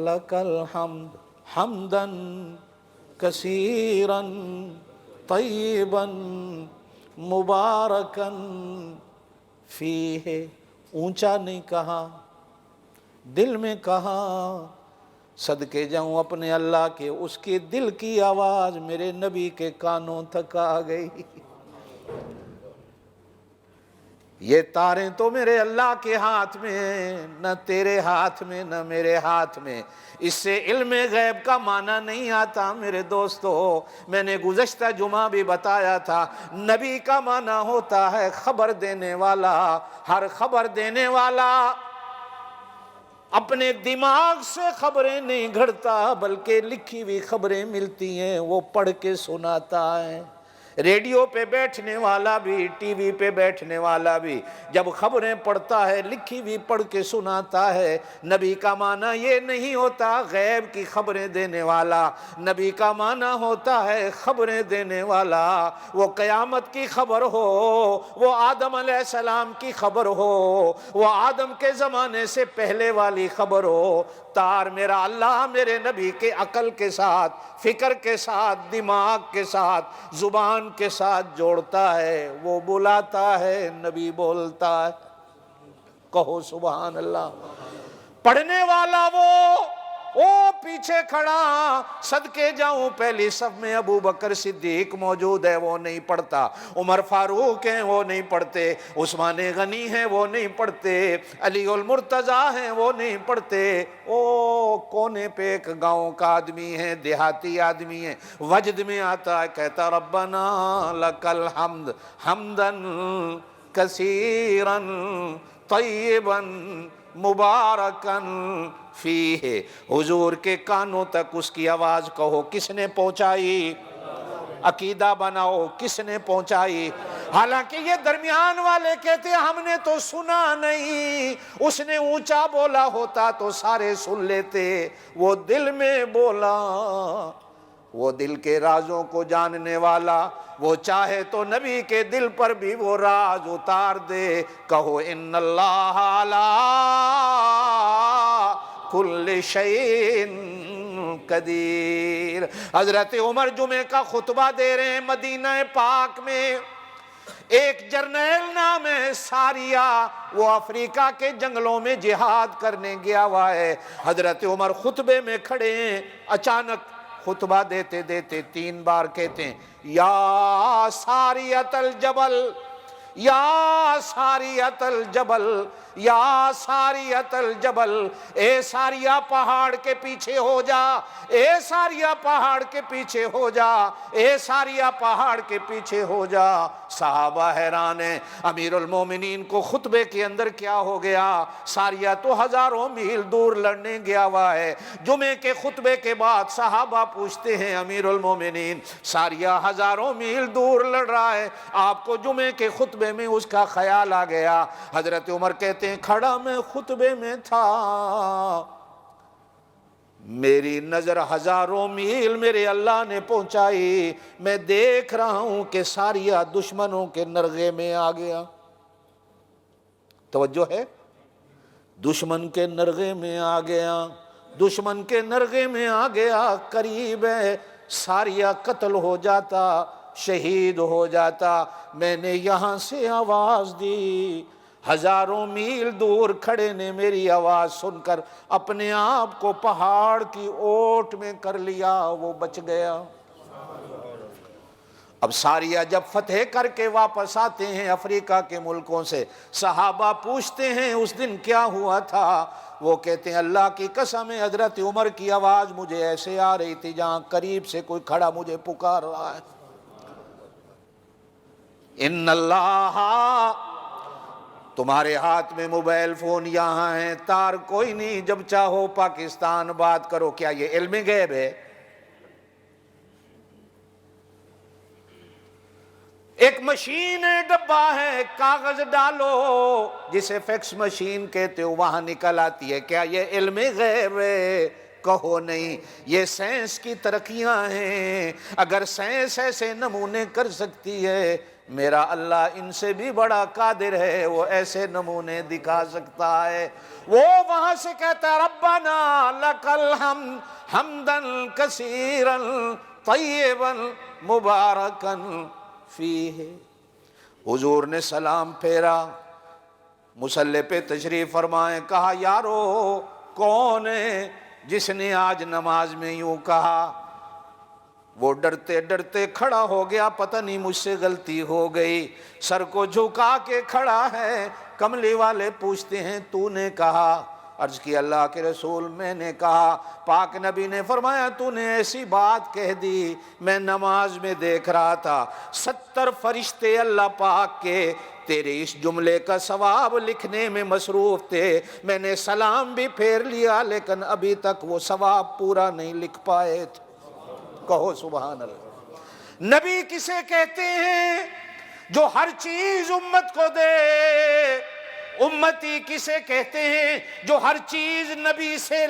لک الحمد حمدن کثیرا طیبا مبارکا فیہ، اونچا نہیں کہا، دل میں کہا۔ صدقے جاؤں اپنے اللہ کے، اس کے دل کی آواز میرے نبی کے کانوں تک آ گئی۔ یہ تاریں تو میرے اللہ کے ہاتھ میں ہیں، نہ تیرے ہاتھ میں نہ میرے ہاتھ میں۔ اس سے علم غیب کا معنی نہیں آتا میرے دوستو۔ میں نے گزشتہ جمعہ بھی بتایا تھا، نبی کا معنی ہوتا ہے خبر دینے والا۔ ہر خبر دینے والا اپنے دماغ سے خبریں نہیں گھڑتا، بلکہ لکھی ہوئی خبریں ملتی ہیں وہ پڑھ کے سناتا ہے۔ ریڈیو پہ بیٹھنے والا بھی، ٹی وی پہ بیٹھنے والا بھی جب خبریں پڑھتا ہے لکھی ہوئی پڑھ کے سناتا ہے۔ نبی کا معنی یہ نہیں ہوتا غیب کی خبریں دینے والا، نبی کا معنی ہوتا ہے خبریں دینے والا۔ وہ قیامت کی خبر ہو، وہ آدم علیہ السلام کی خبر ہو، وہ آدم کے زمانے سے پہلے والی خبر ہو، تار میرا اللہ میرے نبی کے عقل کے ساتھ، فکر کے ساتھ، دماغ کے ساتھ، زبان کے ساتھ جوڑتا ہے۔ وہ بلاتا ہے، نبی بولتا ہے۔ کہو سبحان اللہ۔ پڑھنے والا وہ پیچھے کھڑا، صدقے جاؤں پہلی صف میں ابو بکر صدیق موجود ہے، وہ نہیں پڑھتا۔ عمر فاروق ہیں، وہ نہیں پڑھتے۔ عثمان غنی ہیں، وہ نہیں پڑھتے۔ علی المرتضیٰ ہیں، وہ نہیں پڑھتے۔ کونے پہ ایک گاؤں کا آدمی ہے، دیہاتی آدمی ہے، وجد میں آتا ہے، کہتا ربنا لک الحمد حمدا کثیرا طیبا مبارکا فیہ۔ حضور کے کانوں تک اس کی آواز کہو کس نے پہنچائی؟ عقیدہ بناؤ کس نے پہنچائی؟ حالانکہ یہ درمیان والے کہتے ہم نے تو سنا نہیں، اس نے اونچا بولا ہوتا تو سارے سن لیتے، وہ دل میں بولا۔ وہ دل کے رازوں کو جاننے والا، وہ چاہے تو نبی کے دل پر بھی وہ راز اتار دے۔ کہو ان اللہ علی کل شیء قدیر۔ حضرت عمر جمعے کا خطبہ دے رہے ہیں مدینہ پاک میں۔ ایک جرنیل نام ہے ساریہ، وہ افریقہ کے جنگلوں میں جہاد کرنے گیا ہوا ہے۔ حضرت عمر خطبے میں کھڑے ہیں، اچانک خطبہ دیتے دیتے 3 بار کہتے ہیں یا ساریۃ الجبل، یا ساریۃ الجبل، یا ساریۃ الجبل۔ اے ساریہ پہاڑ کے پیچھے ہو جا، اے ساریہ پہاڑ کے پیچھے ہو جا، اے ساریہ پہاڑ کے پیچھے ہو جا۔ صحابہ حیران ہیں، امیر المومنین کو خطبے کے اندر کیا ہو گیا؟ ساریہ تو ہزاروں میل دور لڑنے گیا ہوا ہے۔ جمعے کے خطبے کے بعد صحابہ پوچھتے ہیں امیر المومنین، ساریہ ہزاروں میل دور لڑ رہا ہے، آپ کو جمعے کے خطبے میں اس کا خیال آ گیا؟ حضرت عمر کہتے ہیں کھڑا میں خطبے میں تھا، میری نظر ہزاروں میل میرے اللہ نے پہنچائی، میں دیکھ رہا ہوں کہ ساریہ دشمنوں کے نرغے میں آ گیا۔ توجہ ہے، دشمن کے نرغے میں آ گیا، دشمن کے نرغے میں آ گیا، قریب ہے ساریہ قتل ہو جاتا، شہید ہو جاتا۔ میں نے یہاں سے آواز دی، ہزاروں میل دور کھڑے نے میری آواز سن کر اپنے آپ کو پہاڑ کی اوٹ میں کر لیا، وہ بچ گیا۔ اب ساریہ جب فتح کر کے واپس آتے ہیں افریقہ کے ملکوں سے، صحابہ پوچھتے ہیں اس دن کیا ہوا تھا؟ وہ کہتے ہیں اللہ کی قسم ہے حضرت عمر کی آواز مجھے ایسے آ رہی تھی جہاں قریب سے کوئی کھڑا مجھے پکار رہا ہے۔ ان اللہ، تمہارے ہاتھ میں موبائل فون یہاں ہیں، تار کوئی نہیں، جب چاہو پاکستان بات کرو۔ کیا یہ علم غیب ہے؟ ایک مشین ہے، ڈبہ ہے، کاغذ ڈالو جسے فیکس مشین کہتے ہو، وہاں نکل آتی ہے۔ کیا یہ علم غیب ہے؟ کہو نہیں، یہ سائنس کی ترقیاں ہیں۔ اگر سائنس ایسے نمونے کر سکتی ہے، میرا اللہ ان سے بھی بڑا قادر ہے، وہ ایسے نمونے دکھا سکتا ہے۔ وہ وہاں سے کہتا ہے ربنا لک الحمد حمدا کثیرا طیبا مبارکا فیہ۔ حضور نے سلام پھیرا، مصلی پہ تشریف فرمائے، کہا یارو کون ہے جس نے آج نماز میں یوں کہا؟ وہ ڈرتے ڈرتے کھڑا ہو گیا، پتہ نہیں مجھ سے غلطی ہو گئی، سر کو جھکا کے کھڑا ہے۔ کملی والے پوچھتے ہیں تو نے کہا؟ عرض کی اللہ کے رسول میں نے کہا۔ پاک نبی نے فرمایا تو نے ایسی بات کہہ دی، میں نماز میں دیکھ رہا تھا 70 فرشتے اللہ پاک کے تیرے اس جملے کا ثواب لکھنے میں مصروف تھے، میں نے سلام بھی پھیر لیا لیکن ابھی تک وہ ثواب پورا نہیں لکھ پائے تھے۔ کہو سبحان اللہ۔ نبی کسے کہتے ہیں؟ جو ہر چیز امت کو دے۔ امتی کسے کہتے ہیں؟ جو ہر چیز نبی سے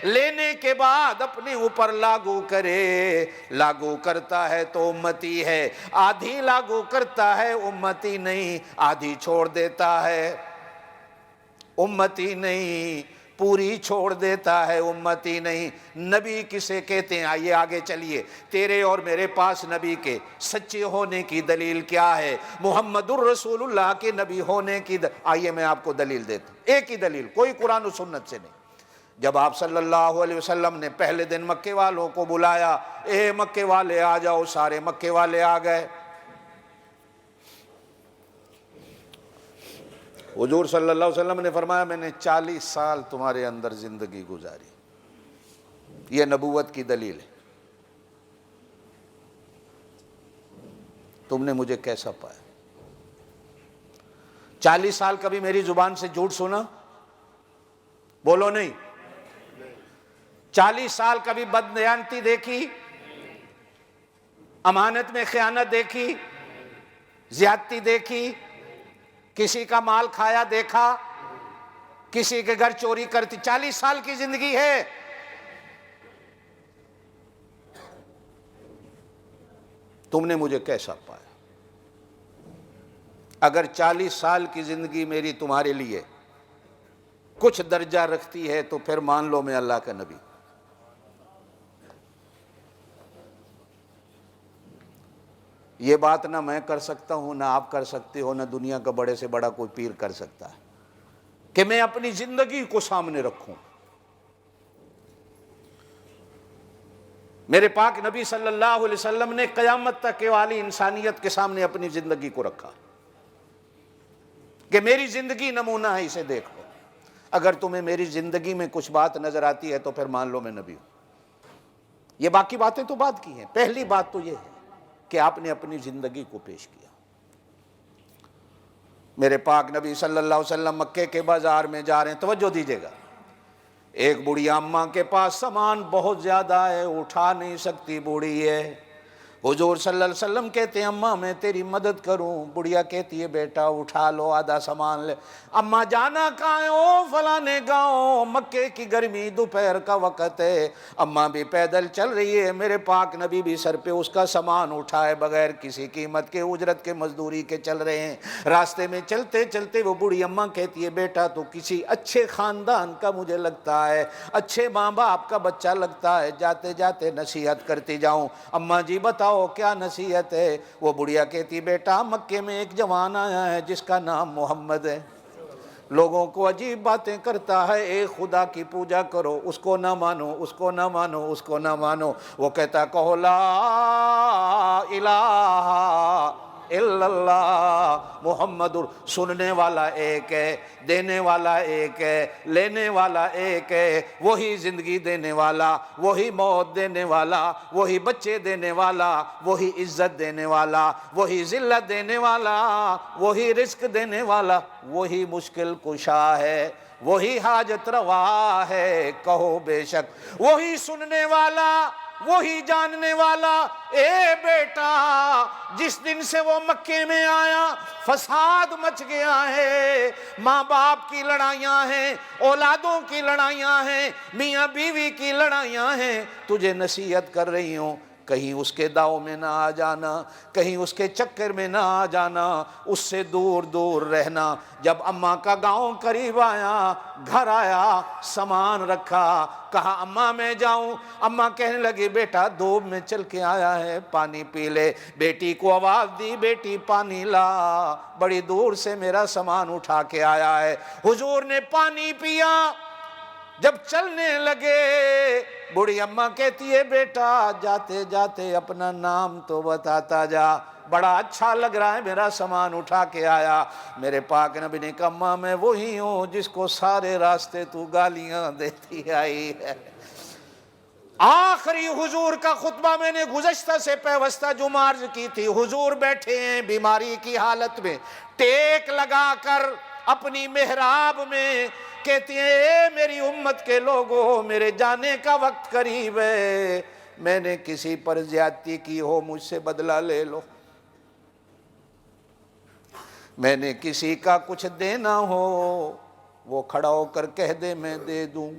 لینے کے بعد اپنے اوپر لاگو کرے۔ لاگو کرتا ہے تو امتی ہے، آدھی لاگو کرتا ہے امتی نہیں، آدھی چھوڑ دیتا ہے امتی نہیں، پوری چھوڑ دیتا ہے امتی نہیں۔ نبی کسے کہتے ہیں؟ آئیے آگے چلیے، تیرے اور میرے پاس نبی کے سچے ہونے کی دلیل کیا ہے؟ محمد الرسول اللہ کے نبی ہونے کی آئیے میں آپ کو دلیل دیتا ہوں، ایک ہی دلیل، کوئی قرآن و سنت سے نہیں۔ جب آپ صلی اللہ علیہ وسلم نے پہلے دن مکے والوں کو بلایا، اے مکے والے آ جاؤ، سارے مکے والے آ گئے۔ حضور صلی اللہ علیہ وسلم نے فرمایا میں نے 40 سال تمہارے اندر زندگی گزاری، یہ نبوت کی دلیل ہے۔ تم نے مجھے کیسا پایا؟ 40 سال کبھی میری زبان سے جھوٹ سنا؟ بولو نہیں۔ 40 سال کبھی بددیانتی دیکھی؟ امانت میں خیانت دیکھی؟ زیادتی دیکھی؟ کسی کا مال کھایا دیکھا؟ کسی کے گھر چوری کرتی؟ 40 سال کی زندگی ہے۔ تم نے مجھے کیسا پایا؟ اگر 40 سال کی زندگی میری تمہارے لیے کچھ درجہ رکھتی ہے تو پھر مان لو میں اللہ کا نبی۔ یہ بات نہ میں کر سکتا ہوں، نہ آپ کر سکتے ہو، نہ دنیا کا بڑے سے بڑا کوئی پیر کر سکتا ہے کہ میں اپنی زندگی کو سامنے رکھوں۔ میرے پاک نبی صلی اللہ علیہ وسلم نے قیامت تک والی انسانیت کے سامنے اپنی زندگی کو رکھا کہ میری زندگی نمونہ ہے، اسے دیکھ لو۔ اگر تمہیں میری زندگی میں کچھ بات نظر آتی ہے تو پھر مان لو میں نبی ہوں۔ یہ باقی باتیں تو بعد کی ہیں، پہلی بات تو یہ ہے کہ آپ نے اپنی زندگی کو پیش کیا۔ میرے پاک نبی صلی اللہ علیہ وسلم مکے کے بازار میں جا رہے ہیں، توجہ دیجئے گا۔ ایک بوڑھی اماں کے پاس سامان بہت زیادہ ہے، اٹھا نہیں سکتی، بوڑھی ہے۔ حضور صلی اللہ علیہ وسلم کہتے ہیں اماں میں تیری مدد کروں؟ بڑھیا کہتی ہے بیٹا اٹھا لو، آدھا سامان لے۔ اماں جانا کہاں ہے؟ او فلانے گاؤں، مکے کی گرمی، دوپہر کا وقت ہے، اماں بھی پیدل چل رہی ہے، میرے پاک نبی بھی سر پہ اس کا سامان اٹھائے بغیر کسی قیمت کے، اجرت کے، مزدوری کے چل رہے ہیں۔ راستے میں چلتے چلتے وہ بوڑھی اماں کہتی ہے بیٹا تو کسی اچھے خاندان کا مجھے لگتا ہے، اچھے ماں باپ کا بچہ لگتا ہے، جاتے جاتے نصیحت کرتی جاؤں۔ اماں جی بتاؤ کیا نصیحت ہے؟ وہ بڑھیا کہتی بیٹا مکے میں ایک جوان آیا ہے جس کا نام محمد ہے، لوگوں کو عجیب باتیں کرتا ہے، ایک خدا کی پوجا کرو، اس کو نہ مانو، اس کو نہ مانو، اس کو نہ مانو۔ وہ کہتا کہو لا الہ الا اللہ محمد۔ سننے والا ایک ہے، دینے والا ایک ہے، لینے والا ایک ہے، وہی زندگی دینے والا، وہی موت دینے والا، وہی بچے دینے والا، وہی عزت دینے والا، وہی ذلت دینے والا، وہی رزق دینے والا، وہی مشکل کشا ہے، وہی حاجت روا ہے، کہو بے شک وہی سننے والا، وہی جاننے والا۔ اے بیٹا جس دن سے وہ مکے میں آیا فساد مچ گیا ہے، ماں باپ کی لڑائیاں ہیں، اولادوں کی لڑائیاں ہیں، میاں بیوی کی لڑائیاں ہیں۔ تجھے نصیحت کر رہی ہوں کہیں اس کے داؤ میں نہ آ جانا، کہیں اس کے چکر میں نہ آ جانا، اس سے دور دور رہنا۔ جب اماں کا گاؤں قریب آیا، گھر آیا، سامان رکھا، کہا اماں میں جاؤں۔ اماں کہنے لگی بیٹا دھوپ میں چل کے آیا ہے، پانی پی لے۔ بیٹی کو آواز دی، بیٹی پانی لا، بڑی دور سے میرا سامان اٹھا کے آیا ہے۔ حضور نے پانی پیا، جب چلنے لگے بوڑھی اماں کہتی ہے بیٹا جاتے جاتے اپنا نام تو بتاتا جا، بڑا اچھا لگ رہا ہے میرا سامان اٹھا کے آیا۔ میرے پاک نبی نے کہا اماں میں وہی ہوں جس کو سارے راستے تو گالیاں دیتی آئی ہے۔ آخری حضور کا خطبہ میں نے گزشتہ سے پیوستہ جمعہ عرض کی تھی، حضور بیٹھے ہیں بیماری کی حالت میں، ٹیک لگا کر اپنی محراب میں، کہتی ہیں اے میری امت کے لوگوں میرے جانے کا وقت قریب ہے، میں نے کسی پر زیادتی کی ہو مجھ سے بدلہ لے لو، میں نے کسی کا کچھ دینا ہو وہ کھڑا ہو کر کہہ دے میں دے دوں۔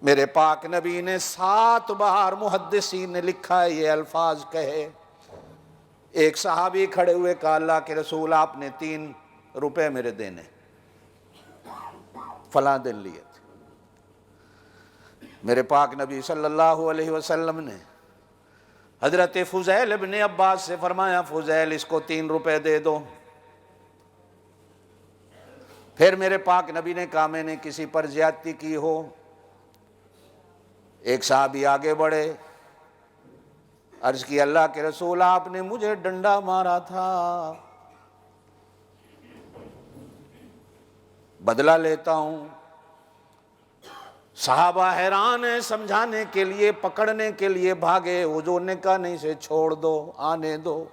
میرے پاک نبی نے 7 بار محدثین نے لکھا ہے یہ الفاظ کہے۔ ایک صحابی کھڑے ہوئے کہا اللہ کے رسول آپ نے 3 روپے میرے دینے، فلاں دن لیے تھے۔ میرے پاک نبی صلی اللہ علیہ وسلم نے حضرت فضیل ابن عباس سے فرمایا فضیل اس کو 3 روپے دے دو۔ پھر میرے پاک نبی نے کہا میں نے کسی پر زیادتی کی ہو۔ ایک صحابی آگے بڑھے، عرض کی اللہ کے رسول آپ نے مجھے ڈنڈا مارا تھا، بدلہ لیتا ہوں۔ صحابہ حیران ہیں، سمجھانے کے لیے پکڑنے کے لیے بھاگے، حضور نے کہا نہیں سے چھوڑ دو، آنے دو۔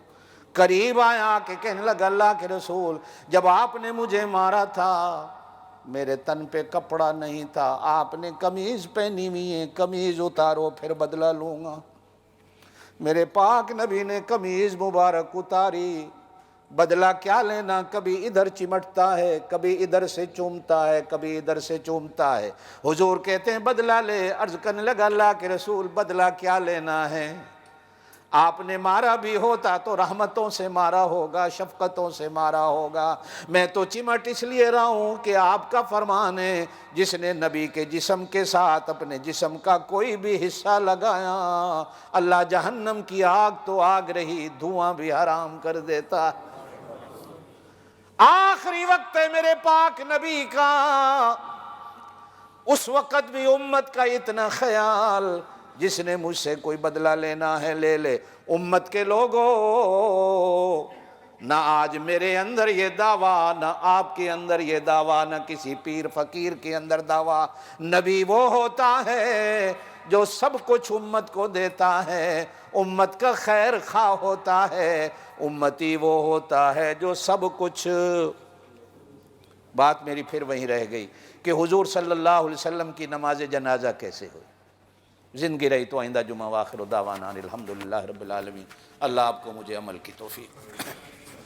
قریب آیا کہ کہنے لگا اللہ کے رسول جب آپ نے مجھے مارا تھا میرے تن پہ کپڑا نہیں تھا، آپ نے قمیض پہنی ہوئی ہے، قمیض اتارو پھر بدلہ لوں گا۔ میرے پاک نبی نے قمیض مبارک اتاری، بدلہ کیا لینا، کبھی ادھر چمٹتا ہے، کبھی ادھر سے چومتا ہے، کبھی ادھر سے چومتا ہے۔ حضور کہتے ہیں بدلہ لے، عرض کرنے لگا اللہ کے رسول بدلہ کیا لینا ہے؟ آپ نے مارا بھی ہوتا تو رحمتوں سے مارا ہوگا، شفقتوں سے مارا ہوگا، میں تو چمٹ اس لیے رہا ہوں کہ آپ کا فرمان ہے جس نے نبی کے جسم کے ساتھ اپنے جسم کا کوئی بھی حصہ لگایا اللہ جہنم کی آگ تو آگ رہی دھواں بھی حرام کر دیتا۔ آخری وقت ہے میرے پاک نبی کا، اس وقت بھی امت کا اتنا خیال، جس نے مجھ سے کوئی بدلہ لینا ہے لے لے۔ امت کے لوگوں نہ آج میرے اندر یہ دعویٰ، نہ آپ کے اندر یہ دعویٰ، نہ کسی پیر فقیر کے اندر دعویٰ، نبی وہ ہوتا ہے جو سب کچھ امت کو دیتا ہے، امت کا خیر خواہ ہوتا ہے، امتی وہ ہوتا ہے جو سب کچھ۔ بات میری پھر وہیں رہ گئی کہ حضور صلی اللہ علیہ وسلم کی نماز جنازہ کیسے ہوئی۔ زندگی رہی تو آئندہ جمعہ، وآخر دعوانا الحمدللہ رب العالمین۔ اللہ آپ کو مجھے عمل کی توفیق۔